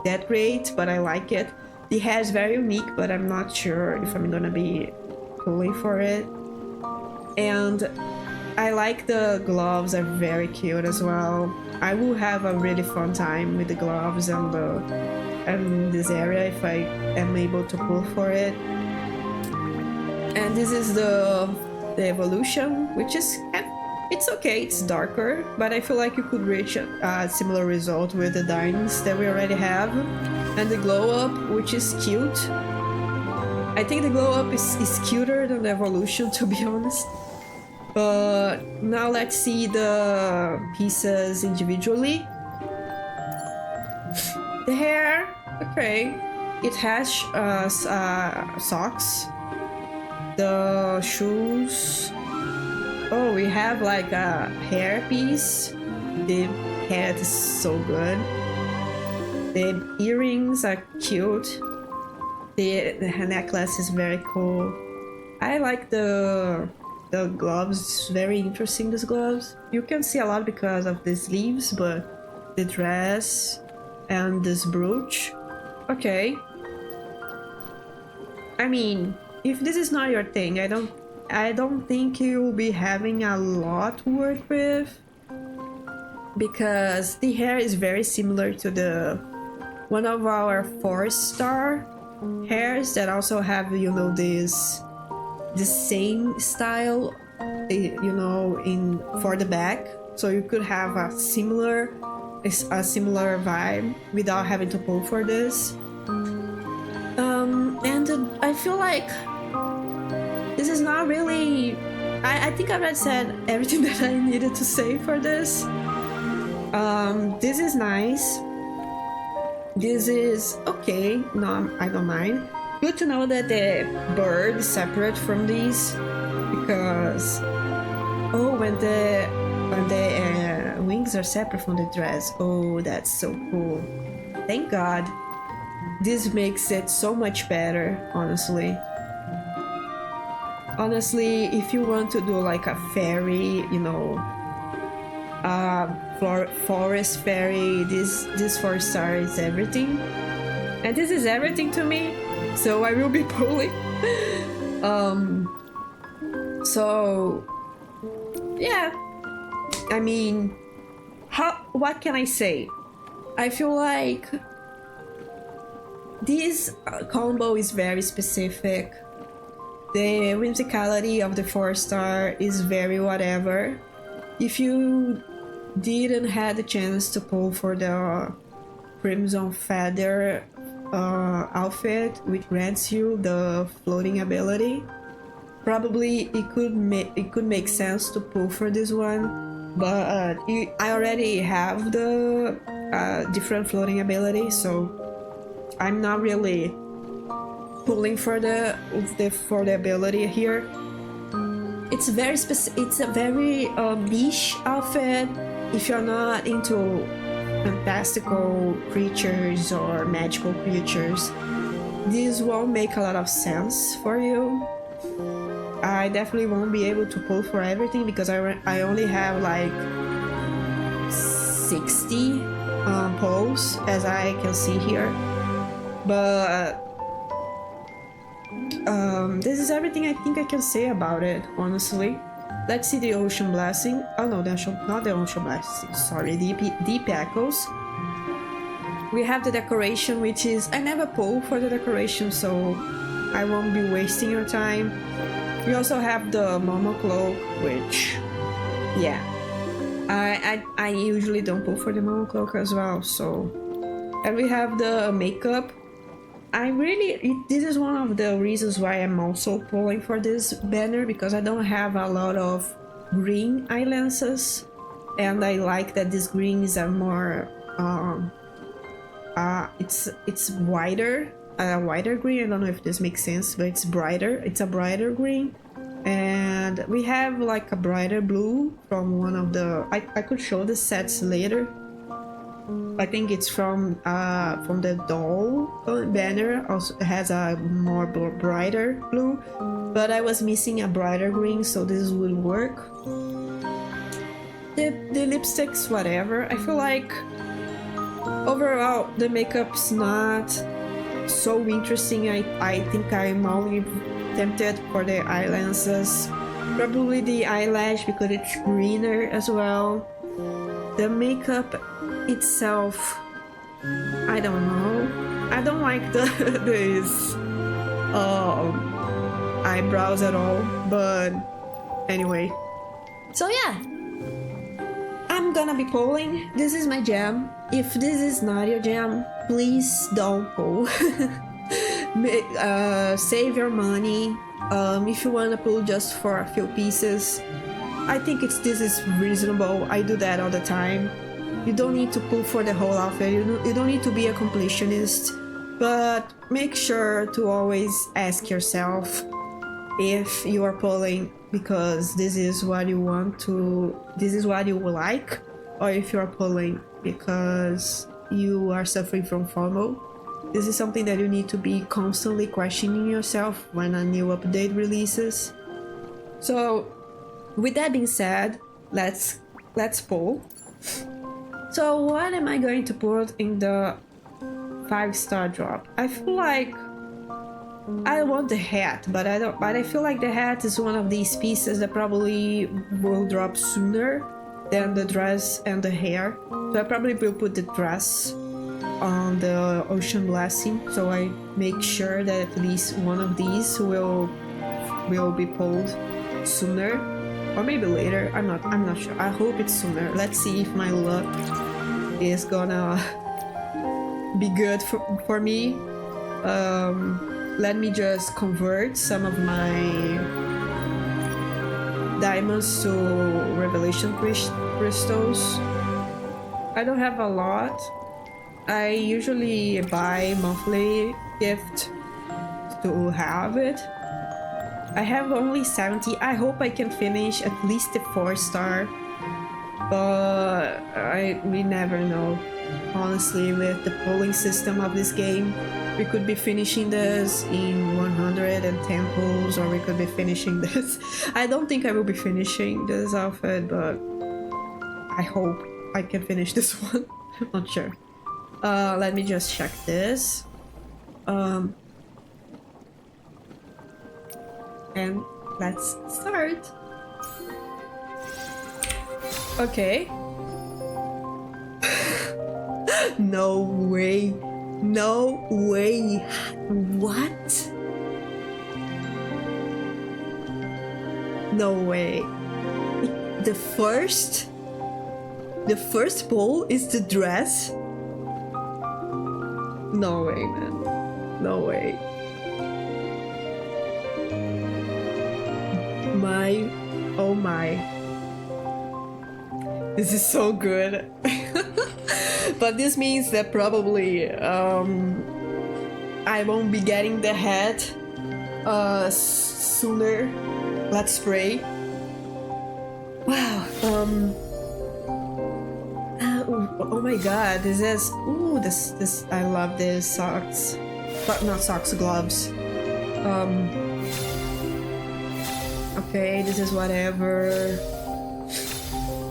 that great, but I like it. The hair is very unique, but I'm not sure if I'm gonna be pulling for it. And I like the gloves, are very cute as well. I will have a really fun time with the gloves and this area if I am able to pull for it. And this is the evolution, which is, it's okay, it's darker, but I feel like you could reach a similar result with the diamonds that we already have. And the glow up, which is cute. I think the glow up is cuter than the evolution, to be honest. But now let's see the pieces individually. The hair, okay, it has socks. The shoes, oh, we have like a hair piece. The hat is so good. The earrings are cute. The necklace is very cool. I like the gloves. It's very interesting, these gloves. You can see a lot because of the sleeves, but the dress and this brooch, okay. I mean, if this is not your thing, I don't think you'll be having a lot to work with, because the hair is very similar to the one of our 4-star hairs that also have, you know, this the same style, you know, in for the back, so you could have a similar vibe without having to pull for this. And I feel like this is not really, I think I've said everything that I needed to say for this. This is nice. This is okay. No, I don't mind. Good to know that the bird is separate from these, because when the wings are separate from the dress. Oh, that's so cool. Thank God. This makes it so much better, honestly. Honestly, if you want to do like a fairy, you know, forest fairy, this 4-star is everything, and this is everything to me. So I will be pulling. So yeah, I mean, what can I say? I feel like this combo is very specific. The whimsicality of the 4-star is very whatever. If you didn't have the chance to pull for the Crimson Feather outfit, which grants you the floating ability, probably it could make sense to pull for this one. But I already have the different floating ability, so I'm not really pulling for the ability here. It's very it's a very niche outfit. If you're not into fantastical creatures or magical creatures, this won't make a lot of sense for you. I definitely won't be able to pull for everything because I only have like 60 pulls, as I can see here. But this is everything I think I can say about it, honestly. Let's see the Ocean Blessing. Oh no, not the Ocean Blessing, sorry, Deep Echoes. We have the decoration, which is, I never pull for the decoration, so I won't be wasting your time. We also have the Momo Cloak, which, yeah, I usually don't pull for the Momo Cloak as well, so. And we have the makeup. This is one of the reasons why I'm also pulling for this banner, because I don't have a lot of green eyelashes, and I like that these greens are more it's wider, a wider green. I don't know if this makes sense, but it's brighter. It's a brighter green. And we have like a brighter blue from one of the, I could show the sets later. I think it's from the doll banner. Also has a more brighter blue, but I was missing a brighter green, so this will work. The lipsticks, whatever. I feel like overall the makeup's not so interesting. I think I'm only tempted for the eyelashes, probably the eyelash because it's greener as well. The makeup itself, I don't know. I don't like these eyebrows at all, but anyway. So yeah, I'm gonna be polling. This is my jam. If this is not your jam, please don't poll. Save your money. If you wanna pull just for a few pieces, I think this is reasonable. I do that all the time. You don't need to pull for the whole outfit. You don't need to be a completionist, but make sure to always ask yourself if you are pulling because this is what you want to, this is what you like, or if you are pulling because you are suffering from FOMO. This is something that you need to be constantly questioning yourself when a new update releases. So with that being said, let's pull. So what am I going to put in the 5-star drop? I feel like I want the hat, but I feel like the hat is one of these pieces that probably will drop sooner than the dress and the hair. So I probably will put the dress on the Ocean Blessing, so I make sure that at least one of these will be pulled sooner. Or maybe later, I'm not sure. I hope it's sooner. Let's see if my luck is gonna be good for me. Let me just convert some of my diamonds to revelation crystals. I don't have a lot. I usually buy monthly gift to have it. I have only 70. I hope I can finish at least the 4-star, but we never know. Honestly, with the polling system of this game, we could be finishing this in 110 pulls, or we could be finishing this. I don't think I will be finishing this outfit, but I hope I can finish this one. I'm not sure. Let me just check this. And let's start. Okay. No way. No way. What? No way. The first poll is the dress? No way, man. No way. Oh my. This is so good. But this means that probably I won't be getting the hat sooner. Let's pray. Wow. Oh my god, this is, ooh, this I love this socks, but not socks, gloves. Okay, this is whatever.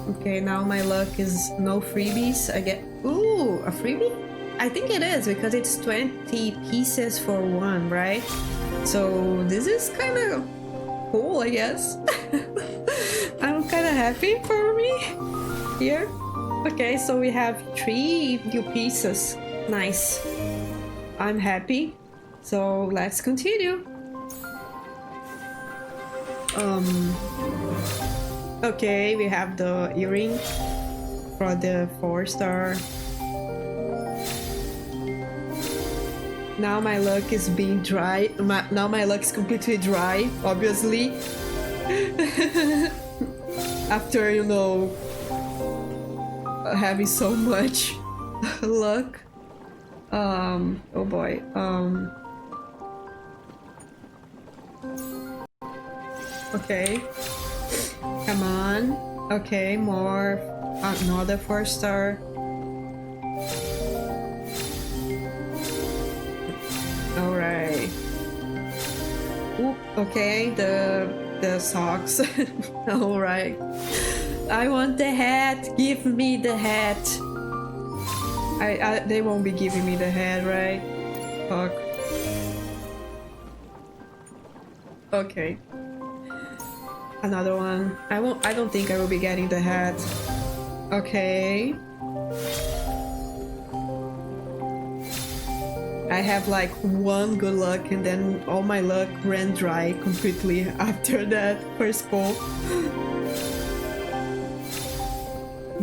Okay, now my luck is no freebies. I get, ooh, a freebie? I think it is because it's 20 pieces for one, right? So this is kind of cool, I guess. I'm kind of happy for me here. Okay, so we have 3 new pieces. Nice. I'm happy. So let's continue. Okay, we have the earring for the 4-star. Now my luck is being dry. Now my luck is completely dry, obviously. After, you know, having so much luck. Oh boy. Okay. Come on. Okay, more. Another 4-star. Alright. Oop, okay, the socks. Alright. I want the hat. Give me the hat. They won't be giving me the hat, right? Fuck. Okay. Another one. I don't think I will be getting the hat. Okay. I have like one good luck and then all my luck ran dry completely after that first pull.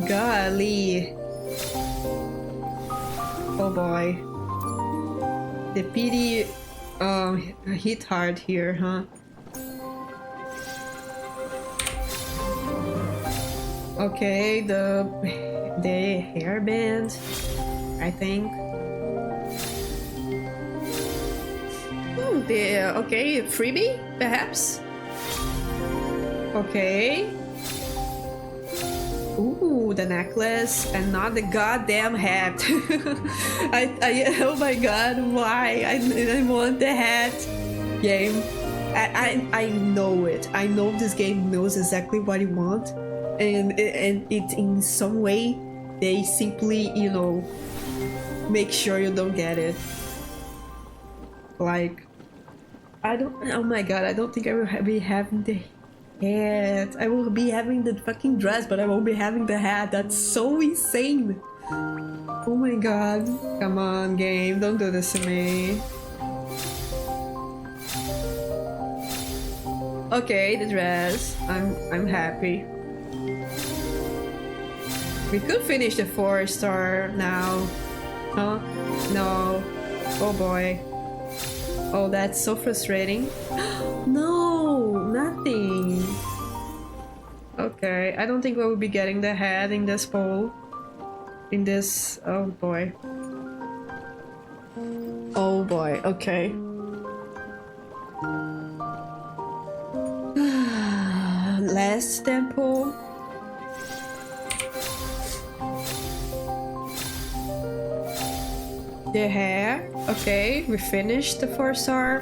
Golly. Oh boy. The PD hit hard here, huh? Okay, the hairband, I think. Okay, freebie, perhaps? Okay. Ooh, the necklace and not the goddamn hat. Oh my god, why? I want the hat. Game. I know it. I know this game knows exactly what you want. And it in some way, they simply, you know, make sure you don't get it. Like, oh my god, I don't think I will be having the hat. I will be having the fucking dress, but I won't be having the hat. That's so insane. Oh my god. Come on, game, don't do this to me. Okay, the dress. I'm happy. We could finish the 4-star now. Huh? No. Oh boy. Oh, that's so frustrating. No, nothing. Okay, I don't think we will be getting the head in this poll. In this... oh boy. Oh boy, okay. Last temple. The hair. Okay, we finished the 4-star,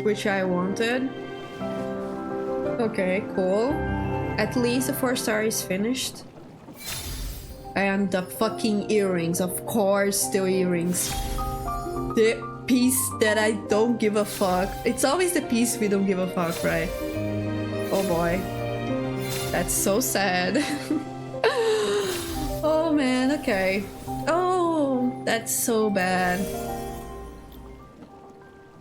which I wanted. Okay, cool. At least the 4-star is finished. And the fucking earrings, of course, the earrings. The piece that I don't give a fuck. It's always the piece we don't give a fuck, right? Oh boy. That's so sad. Oh man, okay. Oh, that's so bad.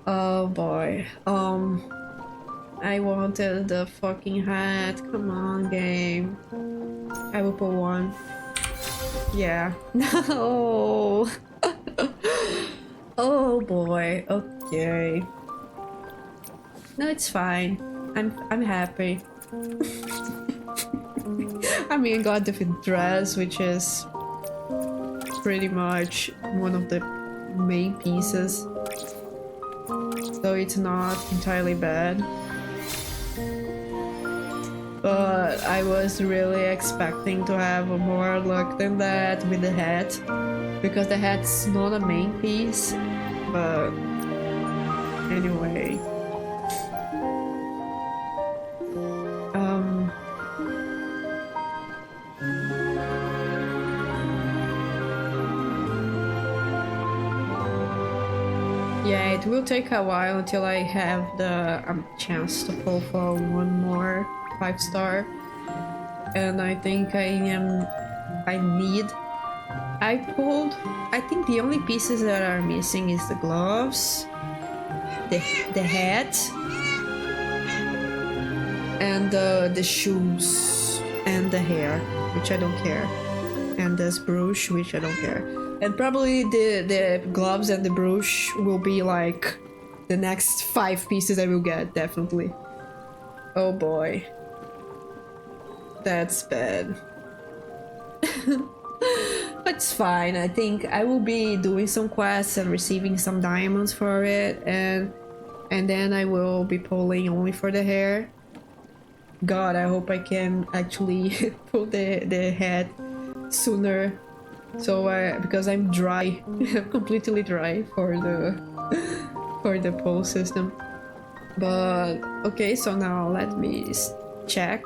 Oh boy. I wanted the fucking hat. Come on, game. I will put one. Yeah. No. Oh boy. Okay. No, it's fine. I'm happy. I mean, I got the dress, which is pretty much one of the main pieces, so it's not entirely bad. But I was really expecting to have more luck than that with the hat, because the hat's not a main piece. But anyway. Yeah, it will take a while until I have the chance to pull for one more 5-star. And I think I pulled, I think the only pieces that are missing is the gloves, the hat, and the shoes, and the hair, which I don't care, and this brooch, which I don't care. And probably the gloves and the brooch will be like the next 5 pieces I will get, definitely. Oh boy. That's bad. But it's fine. I think I will be doing some quests and receiving some diamonds for it, and then I will be pulling only for the hair. God, I hope I can actually pull the head sooner. So because I'm dry, I'm completely dry for the pull system. But okay, so now let me check.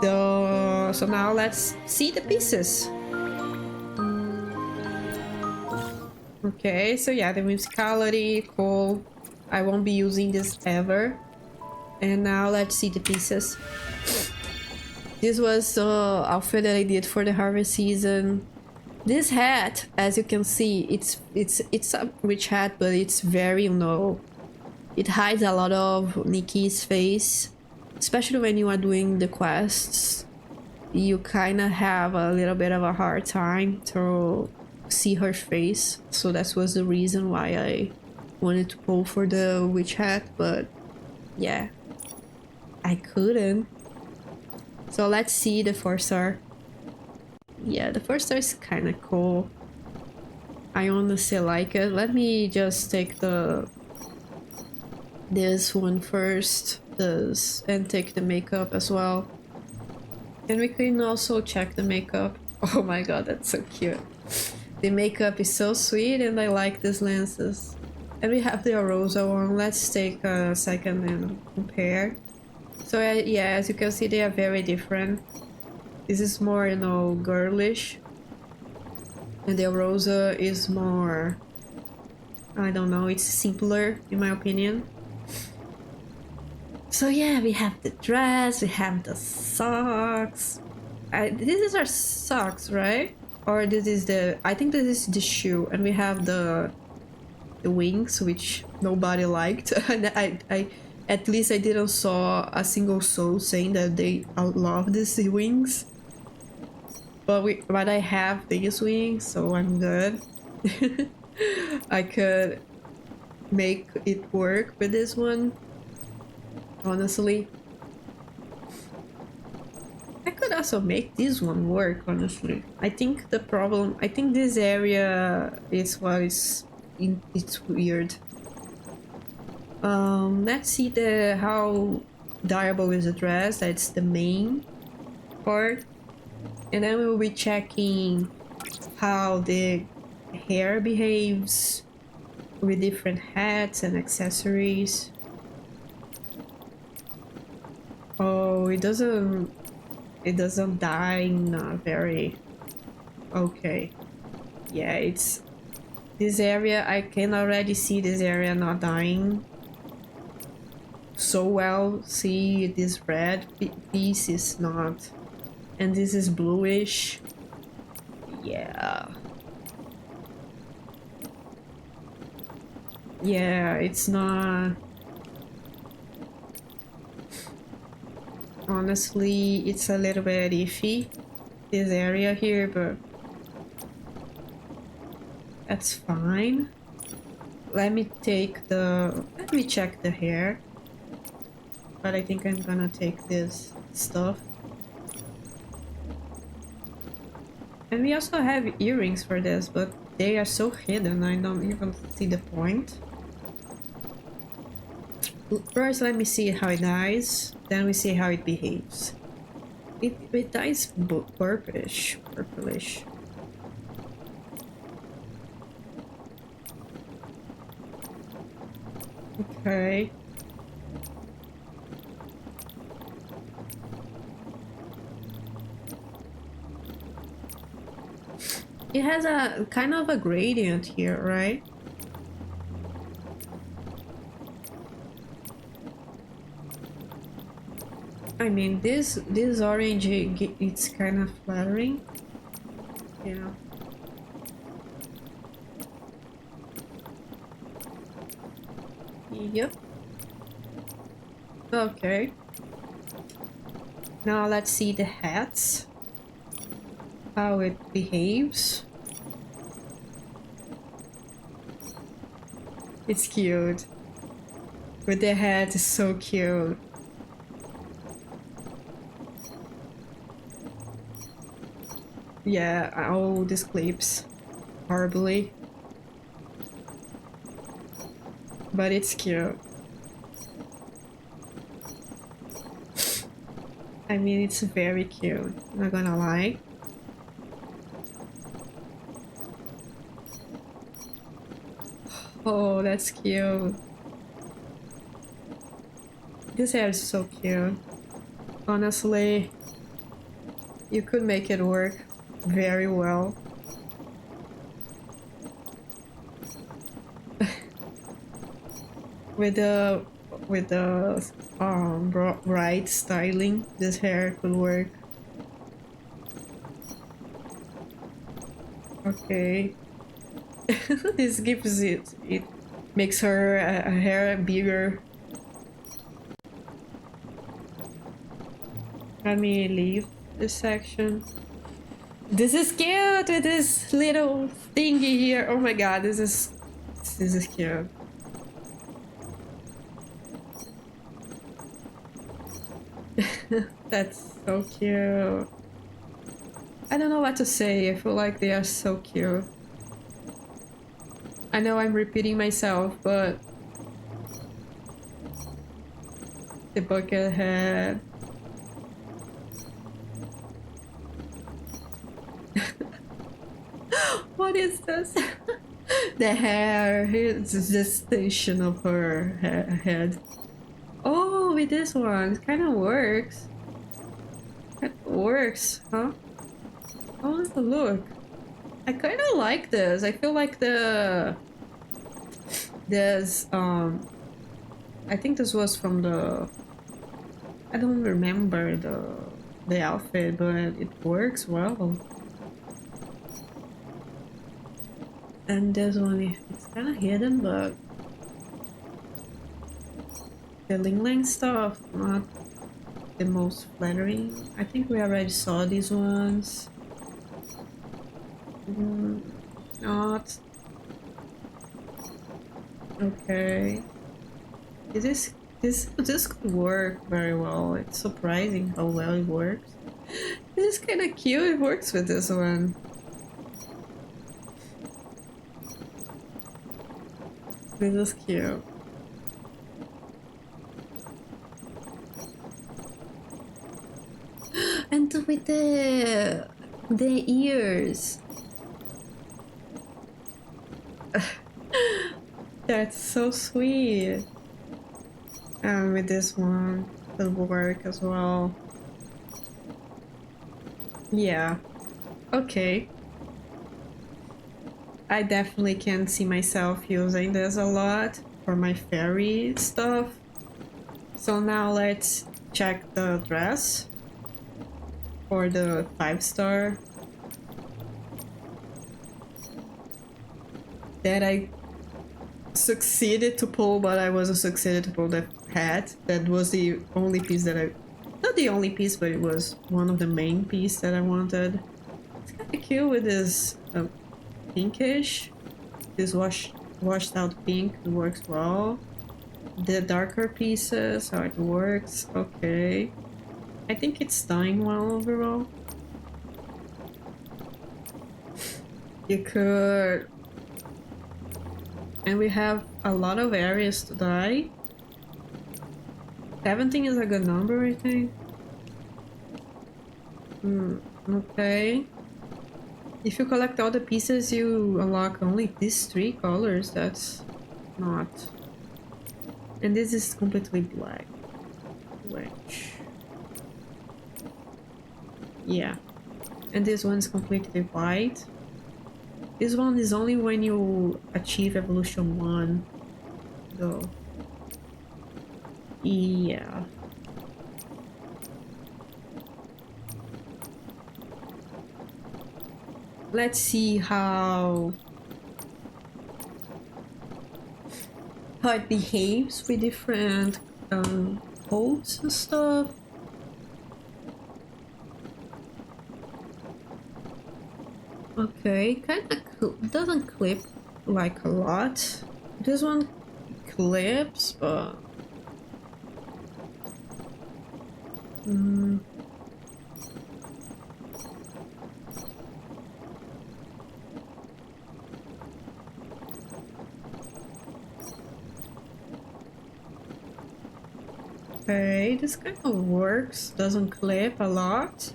So now let's see the pieces. Okay, so yeah, the musicality, cool. I won't be using this ever. And now let's see the pieces. This was the outfit that I did for the harvest season. This hat, as you can see, it's a witch hat, but it's very it hides a lot of Nikki's face, especially when you are doing the quests. You kind of have a little bit of a hard time to see her face, so that was the reason why I wanted to pull for the witch hat, but yeah, I couldn't. So let's see the 4-star. Yeah, the 4-star is kind of cool. I honestly like it. Let me just take this one first, and take the makeup as well. And we can also check the makeup. Oh my god, that's so cute. The makeup is so sweet and I like these lenses. And we have the Arosa one. Let's take a second and compare. So yeah, as you can see, they are very different. This is more, girlish. And the Arosa is more, I don't know, it's simpler in my opinion. So yeah, we have the dress, we have the socks. This is our socks, right? Or this is I think this is the shoe, and we have the wings, which nobody liked. And I at least I didn't saw a single soul saying that they love these wings. But I have these wings, so I'm good. I could make it work with this one. Honestly, I could also make this one work, honestly. I think this area is what is it's weird. Let's see how dyeable is the dress. That's the main part. And then we'll be checking how the hair behaves with different hats and accessories. Oh, it doesn't dye very okay. Yeah, it's this area. I can already see this area not dying so well. See, this red piece is not, and this is bluish. Yeah, it's not. Honestly, it's a little bit iffy, this area here, but that's fine. Let me check the hair. But I think I'm gonna take this stuff. And we also have earrings for this, but they are so hidden, I don't even see the point. First, let me see how it dies, then we see how it behaves. It dies purplish. Okay. It has a kind of a gradient here, right? I mean, this orange, it's kind of flattering. Yeah. Yep. Okay. Now let's see the hats. How it behaves. It's cute. With the hat, it's so cute. Yeah, all these clips horribly. But it's cute. I mean, it's very cute, not gonna lie. Oh, that's cute. This hair is so cute. Honestly, you could make it work very well. With the with the right styling, this hair could work. Okay. This gives it makes her hair bigger. Let me leave this section. This is cute with this little thingy here. Oh my god, this is cute. That's so cute. I don't know what to say. I feel like they are so cute. I know I'm repeating myself, but the bucket head. What is this? The hair. It's the extension of her head. Oh, with this one, it kind of works. It works, huh? Oh, look. I kind of like this. I feel like there's I think this was from the I don't remember the outfit, but it works well. And this one, it's kind of hidden, but the Ling Lang stuff not the most flattering. I think we already saw these ones. Not okay. This could work very well. It's surprising how well it works. This is kind of cute. It works with this one. This is cute. And with the ears. That's so sweet. And with this one, it'll work as well. Yeah. Okay. I definitely can see myself using this a lot for my fairy stuff. So now let's check the dress for the 5-star that I succeeded to pull, but I wasn't succeeded to pull the hat. That was the only piece that not the only piece, but it was one of the main pieces that I wanted. It's kind of cute with this pinkish, this washed out pink. It works well. The darker pieces, how it works. Okay, I think it's dying well overall. You could, and we have a lot of areas to dye. 17 is a good number, I think. Okay. If you collect all the pieces, you unlock only these 3 colors. That's not. And this is completely black. Which. Yeah. And this one's completely white. This one is only when you achieve evolution 1, though. Yeah. Let's see how it behaves with different coats and stuff. Okay, kind of doesn't clip like a lot. This one clips, but Okay, this kind of works. Doesn't clip a lot.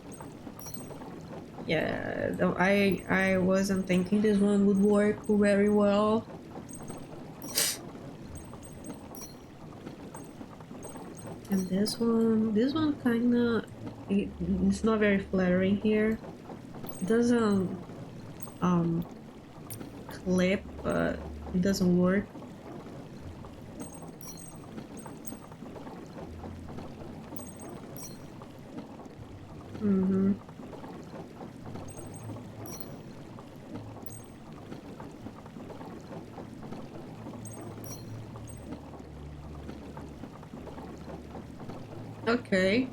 Yeah, though I wasn't thinking this one would work very well. And this one kinda, it's not very flattering here. It doesn't um clip, but it doesn't work. Mm-hmm. Okay.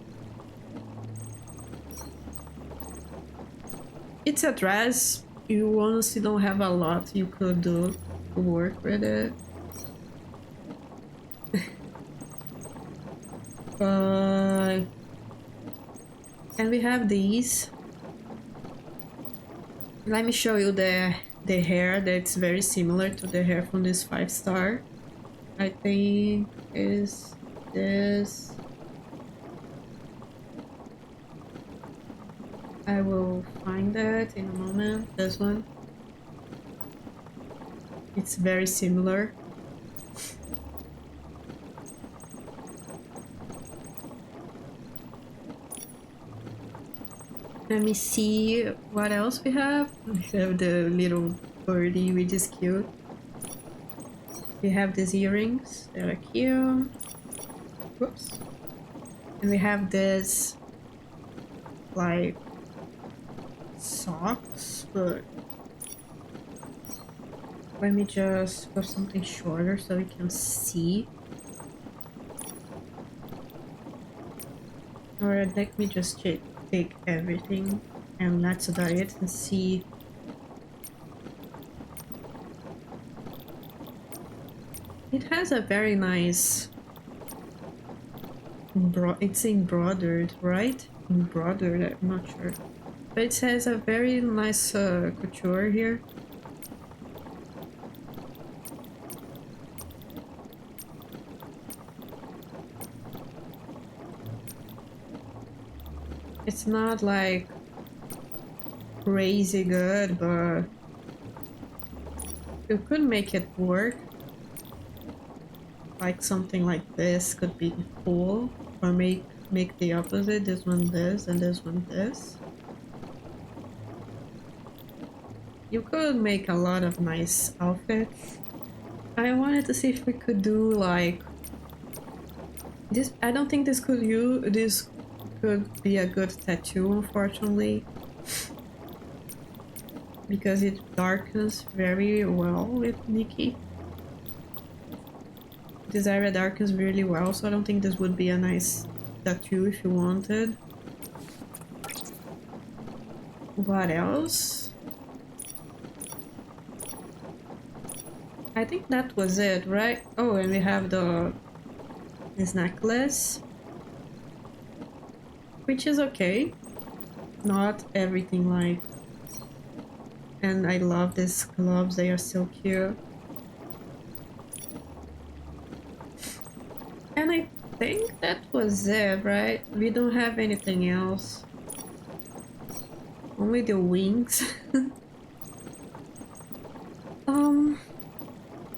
It's a dress. You honestly don't have a lot you could do to work with it. But and we have these. Let me show you the hair that's very similar to the hair from this 5-star. I think is this. I will find that in a moment. This one. It's very similar. Let me see what else we have. We have the little birdie, which is cute. We have these earrings that are cute. Whoops. And we have this like socks, but let me just put something shorter so we can see. Alright, let me just take everything and let's do it and see. It has a very nice it's embroidered, right? Embroidered, I'm not sure. But it has a very nice couture here. It's not like crazy good, but you could make it work. Like something like this could be cool, or make the opposite. This one this and this one this. You could make a lot of nice outfits. I wanted to see if we could do like this. I don't think this could be a good tattoo, unfortunately, because it darkens very well with Nikki. This area darkens really well, so I don't think this would be a nice tattoo if you wanted. What else? I think that was it, right? Oh, and we have this necklace, which is okay. Not everything like. And I love these gloves, they are so cute. And I think that was it, right? We don't have anything else. Only the wings.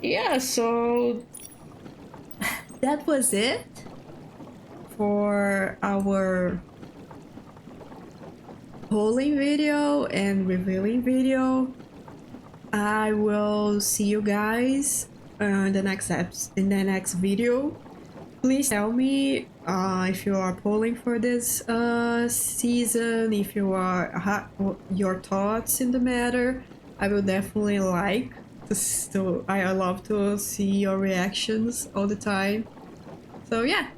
Yeah, so that was it for our polling video and revealing video. I will see you guys in the next video. Please tell me if you are polling for this season, if you are your thoughts in the matter. I will definitely like to I love to see your reactions all the time. So yeah,